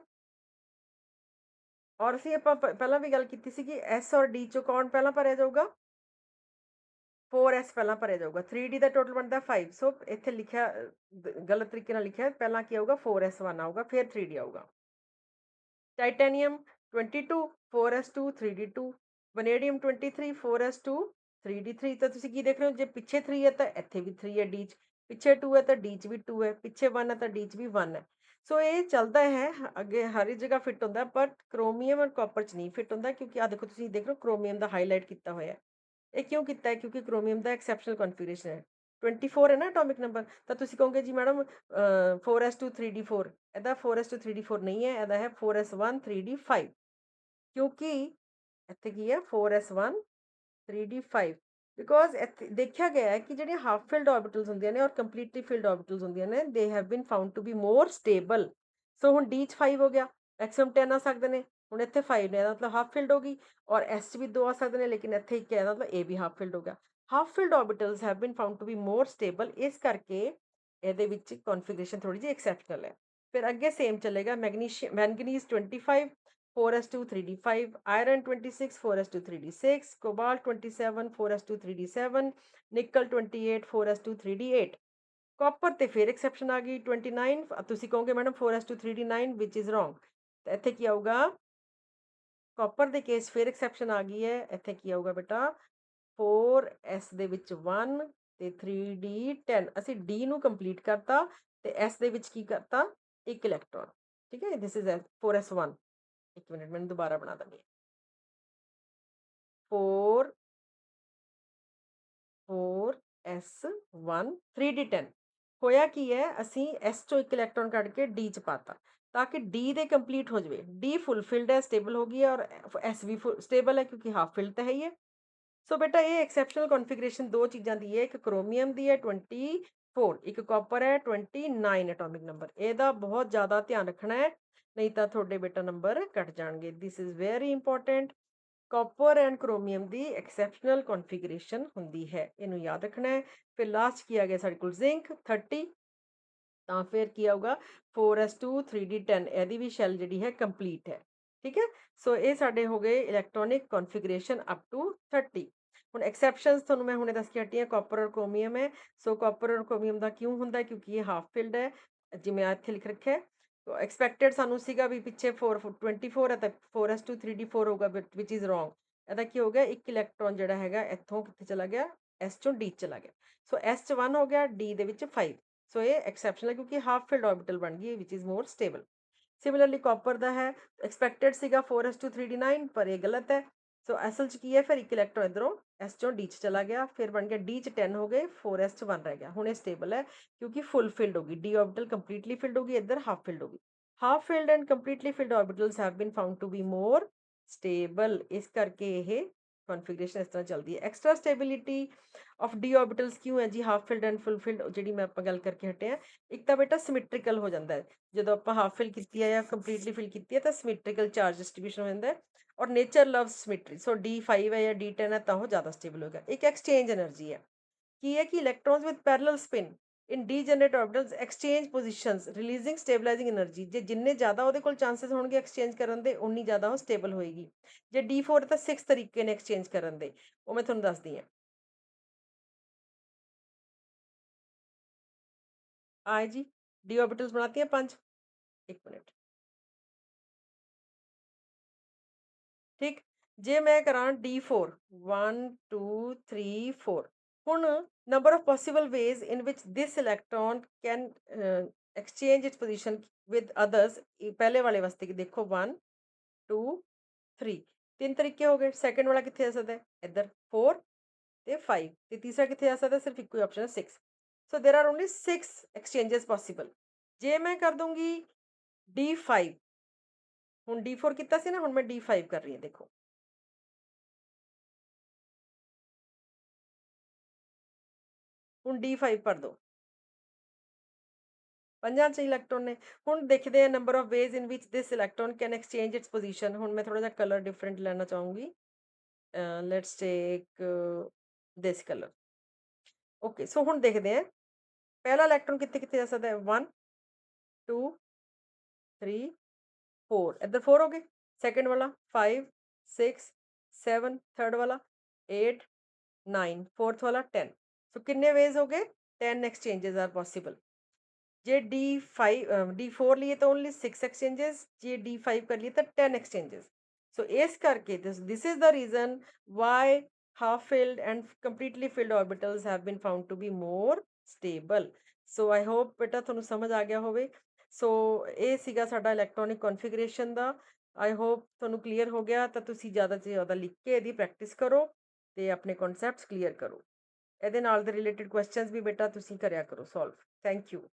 ਔਰ ਅਸੀਂ ਆਪਾਂ ਪਹਿਲਾਂ ਵੀ ਗੱਲ ਕੀਤੀ ਸੀ ਕਿ s ਔਰ d 'ਚੋਂ ਕੌਣ ਪਹਿਲਾਂ ਭਰਿਆ ਜਾਊਗਾ? 4s ਪਹਿਲਾਂ ਭਰਿਆ ਜਾਊਗਾ। 3d ਦਾ ਟੋਟਲ ਬਣਦਾ 5, ਸੋ ਇੱਥੇ ਲਿਖਿਆ ਗਲਤ ਤਰੀਕੇ ਨਾਲ ਲਿਖਿਆ, ਪਹਿਲਾਂ ਕੀ ਆਊਗਾ? 4s1 ਆਊਗਾ, ਫਿਰ 3d ਆਊਗਾ। Titanium 22 4s2 3d2, ਵਨੇਡੀਅਮ 23 4s2 3d3, ਤਾਂ ਤੁਸੀਂ ਕੀ ਦੇਖ ਰਹੇ ਹੋ? ਜੇ ਪਿੱਛੇ 3 ਹੈ ਤਾਂ ਇੱਥੇ ਵੀ 3 ਹੈ, d 'ਚ ਪਿੱਛੇ 2 ਹੈ ਤਾਂ d 'ਚ ਵੀ 2 ਹੈ, ਪਿੱਛੇ 1 ਹੈ ਤਾਂ d 'ਚ ਵੀ 1 ਹੈ। ਸੋ ਇਹ ਚੱਲਦਾ ਹੈ ਅੱਗੇ, ਹਰ ਇੱਕ ਜਗ੍ਹਾ ਫਿੱਟ ਹੁੰਦਾ, ਬਟ ਕ੍ਰੋਮੀਅਮ ਔਰ ਕਾਪਰ 'ਚ ਨਹੀਂ ਫਿੱਟ ਹੁੰਦਾ, ਕਿਉਂਕਿ ਆ ਦੇਖੋ, ਤੁਸੀਂ ਦੇਖ ਰਹੇ ਹੋ ਕ੍ਰੋਮੀਅਮ ਦਾ ਹਾਈਲਾਈਟ ਕੀਤਾ ਹੋਇਆ। ਇਹ ਕਿਉਂ ਕੀਤਾ ਹੈ? ਕਿਉਂਕਿ ਕ੍ਰੋਮੀਅਮ ਦਾ ਐਕਸੈਪਸ਼ਨਲ ਕਨਫਿਗਰੇਸ਼ਨ ਹੈ। 24 ਹੈ ਨਾ ਐਟੋਮਿਕ ਨੰਬਰ, ਤਾਂ ਤੁਸੀਂ ਕਹੋਗੇ ਜੀ ਮੈਡਮ 4s2 3d4, ਇਹਦਾ 4s2 3d4 ਨਹੀਂ ਹੈ, ਇਹਦਾ ਹੈ 4s1 3d5, ਕਿਉਂਕਿ ਇੱਥੇ ਕੀ ਹੈ? 4s1 3d5, ਬਿਕੋਜ਼ ਇੱਥੇ ਦੇਖਿਆ ਗਿਆ ਹੈ ਕਿ ਜਿਹੜੀਆਂ ਹਾਫ ਫਿਲਡ ਆਰਬਿਟਲਸ ਹੁੰਦੀਆਂ ਨੇ ਔਰ ਕੰਪਲੀਟਲੀ ਫਿਲਡ ਆਰਬਿਟਲਸ ਹੁੰਦੀਆਂ ਨੇ, they have been found to be more stable. So ਹੁਣ d 'ਚ 5 ਹੋ ਗਿਆ, ਮੈਕਸਿਮਮ 10 ਆ ਸਕਦੇ ਨੇ, ਹੁਣ ਇੱਥੇ 5 ਨੇ, ਇਹਦਾ ਮਤਲਬ ਹਾਫ ਫਿਲਡ ਹੋ ਗਈ, ਔਰ s 'ਚ ਵੀ 2 ਆ ਸਕਦੇ ਨੇ, ਲੇਕਿਨ ਇੱਥੇ ਇੱਕ ਹੈ, ਇਹਦਾ ਮਤਲਬ ਇਹ ਵੀ ਹਾਫ ਫਿਲਡ ਹੋ ਗਿਆ। Half filled orbitals have been found to be more stable, ਇਸ ਕਰਕੇ ਇਹਦੇ ਵਿੱਚ ਕਨਫਿਗਰੇਸ਼ਨ ਥੋੜੀ ਜਿਹੀ ਐਕਸੈਪਸ਼ਨਲ ਹੈ। ਫਿਰ ਅੱਗੇ ਸੇਮ ਚੱਲੇਗਾ। Manganese 25 4s2 3d5, iron 26 4s2 3d6, cobalt 27 4s2 3d7, ਨਿਕਲ 28 4s2 3d8। ਕਾਪਰ ਤੇ ਫਿਰ ਐਕਸੈਪਸ਼ਨ ਆ ਗਈ 29, ਤੁਸੀਂ ਕਹੋਗੇ madam 4s2 3d9, which is wrong, ਤਾਂ ਇੱਥੇ ਕੀ ਆਊਗਾ? ਕਾਪਰ ਦੇ ਕੇਸ ਫਿਰ ਐਕਸੈਪਸ਼ਨ ਆ ਗਈ ਹੈ, ਇੱਥੇ ਕੀ ਆਊਗਾ ਬੇਟਾ? 4s ਦੇ ਵਿੱਚ 1 ਤੇ 3d10, ਅਸੀਂ d ਨੂੰ ਕੰਪਲੀਟ ਕਰਤਾ ਤੇ s ਦੇ ਵਿੱਚ ਕੀ ਕਰਤਾ? 1 ਇਲੈਕਟ੍ਰੋਨ, ਠੀਕ ਹੈ। ਦਿਸ ਇਜ਼ 4s1, ਇੱਕ ਮਿੰਟ ਮੈਨੂੰ ਦੁਬਾਰਾ ਬਣਾ ਦਾਂਗੇ। 4 4s1 3d10 ਹੋਇਆ ਕੀ ਹੈ? ਅਸੀਂ s ਚੋਂ 1 ਇਲੈਕਟ੍ਰੋਨ ਕੱਢ ਕੇ d 'ਚ ਪਾਤਾ, ताकि डी दे कंप्लीट हो जाए। डी फुलफिल्ड है, स्टेबल हो गई है, और एस भी स्टेबल है क्योंकि हाफ फिल्ड तो है ही है। सो बेटा ये एक्सैप्शनल कॉन्फिगरेशन दो चीज़ां दी है, एक क्रोमियम दी है 24, एक कॉपर है 29 एटॉमिक नंबर। ਇਹਦਾ बहुत ज़्यादा ध्यान रखना है, नहीं तो ਤੁਹਾਡੇ बेटा नंबर कट जाएंगे। This is very important. Copper and chromium की एक्सैप्शनल कॉन्फिगरेशन होंगी है, इनू याद रखना है। फिर लास्ट की आ गया साढ़े कोल जिंक 30, तो फिर की आऊगा 4s2 3d10, यदि भी शैल जी है कंप्लीट है। ठीक है, सो ये साडे हो गए इलैक्ट्रॉनिक कॉन्फिगरेशन अप टू 30। हुण एक्सैप्शनस तुहानूं मैं हुणे दस के हटी हाँ, कॉपर और क्रोमियम है। सो कॉपर और क्रोमियम का क्यों होंदा है, क्योंकि ये हाफ फिल्ड है, जिवें इत्थे लिख रखा है। तो एक्सपैक्टेड सानूं सीगा भी पिछे 24 है, तो 4s2 3d4 होगा, विच इज़ रॉन्ग। ਇਹਦਾ ਕੀ ਹੋ ਗਿਆ, ਇੱਕ ਇਲੈਕਟ੍ਰੋਨ ਜਿਹੜਾ ਹੈਗਾ ਇੱਥੋਂ ਕਿੱਥੇ ਚਲਾ ਗਿਆ, S ਚੋਂ D ਚਲਾ ਗਿਆ। ਸੋ S ਚ 1 ਹੋ ਗਿਆ, D ਦੇ ਵਿੱਚ 5। सो ये एक्सैप्शनल है क्योंकि हाफ फिल्ड ऑर्बिटल बन गई, which is more stable. Similarly copper का है, एक्सपैक्टेड सीगा 4s2 3d9, पर ये गलत है। सो असल च की है, फिर एक इलैक्ट्रॉन इधरों S चों D च चला गया, फिर बन गया D च 10 हो गए, 4s च 1 रह गया। हुण ये स्टेबल है क्योंकि फुल फिल्ड होगी, D ऑर्बिटल कंप्लीटली फिल्ड होगी, इधर हाफ फिल्ड होगी। Half filled and completely filled orbitals have been found to be more stable, इस करके ये कॉन्फिगरेशन इस तरह चलती है। Extra stability of D orbitals क्यों है जी, half filled and full filled जी मैं आप गल करके हटे हैं। एक तो बेटा सिमिट्रिकल हो जाता है, जो आप हाफ फिल की है या कंप्लीटली फिल की है, तो सिमिट्रिकल चार्ज डिस्ट्रीब्यूशन हो जाता है, और नेचर लव सिमिट्री। सो D5 है या D10 है, तो वो ज़्यादा स्टेबल होगा। एक एक्सचेंज एनर्जी है कि electrons with parallel spin in degenerate orbitals exchange positions releasing stabilizing energy, जे जिन्ने ज़्यादा वो चांसिस होंगे एक्सचेंज करने के, उन्नी ज़्यादा वो स्टेबल होएगी। जे D4 तो 6 तरीके ने एक्सचेंज करने के, वो मैं थोड़ा दसदी हाँ। आए जी, डी ऑर्बिटल्स बनाती हैं 5। एक मिनट, ठीक। जे मैं करा D4 1 2 3 4, हुण number of possible ways in which this electron can exchange its position with others. पहले वाले वास्ते कि देखो 1 2 3, 3 तरीके हो गए। सैकेंड वाला कितने आ सकता है, इधर 4 ते 5, ते तीसरा कितने आ सकता है, सिर्फ एक ही ऑप्शन है 6। So there are only 6 exchanges possible. जे मैं कर दूंगी D5, हुण D4 किया सी ना, हुण मैं D5 कर रही हूँ, देखो हुण D5 भर दो, पंजां च इलैक्ट्रॉन ने। हुण देखते हैं number of ways in which this electron can exchange its position. हुण मैं थोड़ा जा कलर डिफरेंट लेना चाहूँगी। Let's take this colour. Okay, so हुण देखते हैं पहला इलैक्ट्रॉन कितने कितने जा सकता है, 1 2 3 4, इधर 4 हो गए। सेकंड वाला 5 6 7, थर्ड वाला 8 9, फोर्थ वाला 10। सो कितने वेज हो गए, 10 exchanges are possible. J D4 लिए तो ओनली 6 एक्सचेंजेस, जे D5 कर लिए तो 10 एक्सचेंजेस। सो इस करके this is the reason why half filled and completely filled orbitals have been found to be more stable. So I hope बेटा ਤੁਹਾਨੂੰ ਸਮਝ ਆ ਗਿਆ ਹੋਵੇ। ਸੋ ਇਹ ਸੀਗਾ ਸਾਡਾ electronic configuration the. I hope ਤੁਹਾਨੂੰ ਕਲੀਅਰ ਹੋ ਗਿਆ, ਤਾਂ ਤੁਸੀਂ ਜ਼ਿਆਦਾ ਤੋਂ ਜ਼ਿਆਦਾ ਲਿਖ ਕੇ ਇਹਦੀ ਪ੍ਰੈਕਟਿਸ ਕਰੋ ਤੇ ਆਪਣੇ ਕਨਸੈਪਟਸ ਕਲੀਅਰ ਕਰੋ। ਇਹਦੇ ਨਾਲ ਦੇ ਰਿਲੇਟਡ ਕੁਐਸਚਨਸ ਵੀ ਬੇਟਾ ਤੁਸੀਂ ਕਰਿਆ ਕਰੋ ਸੋਲਵ। Thank you.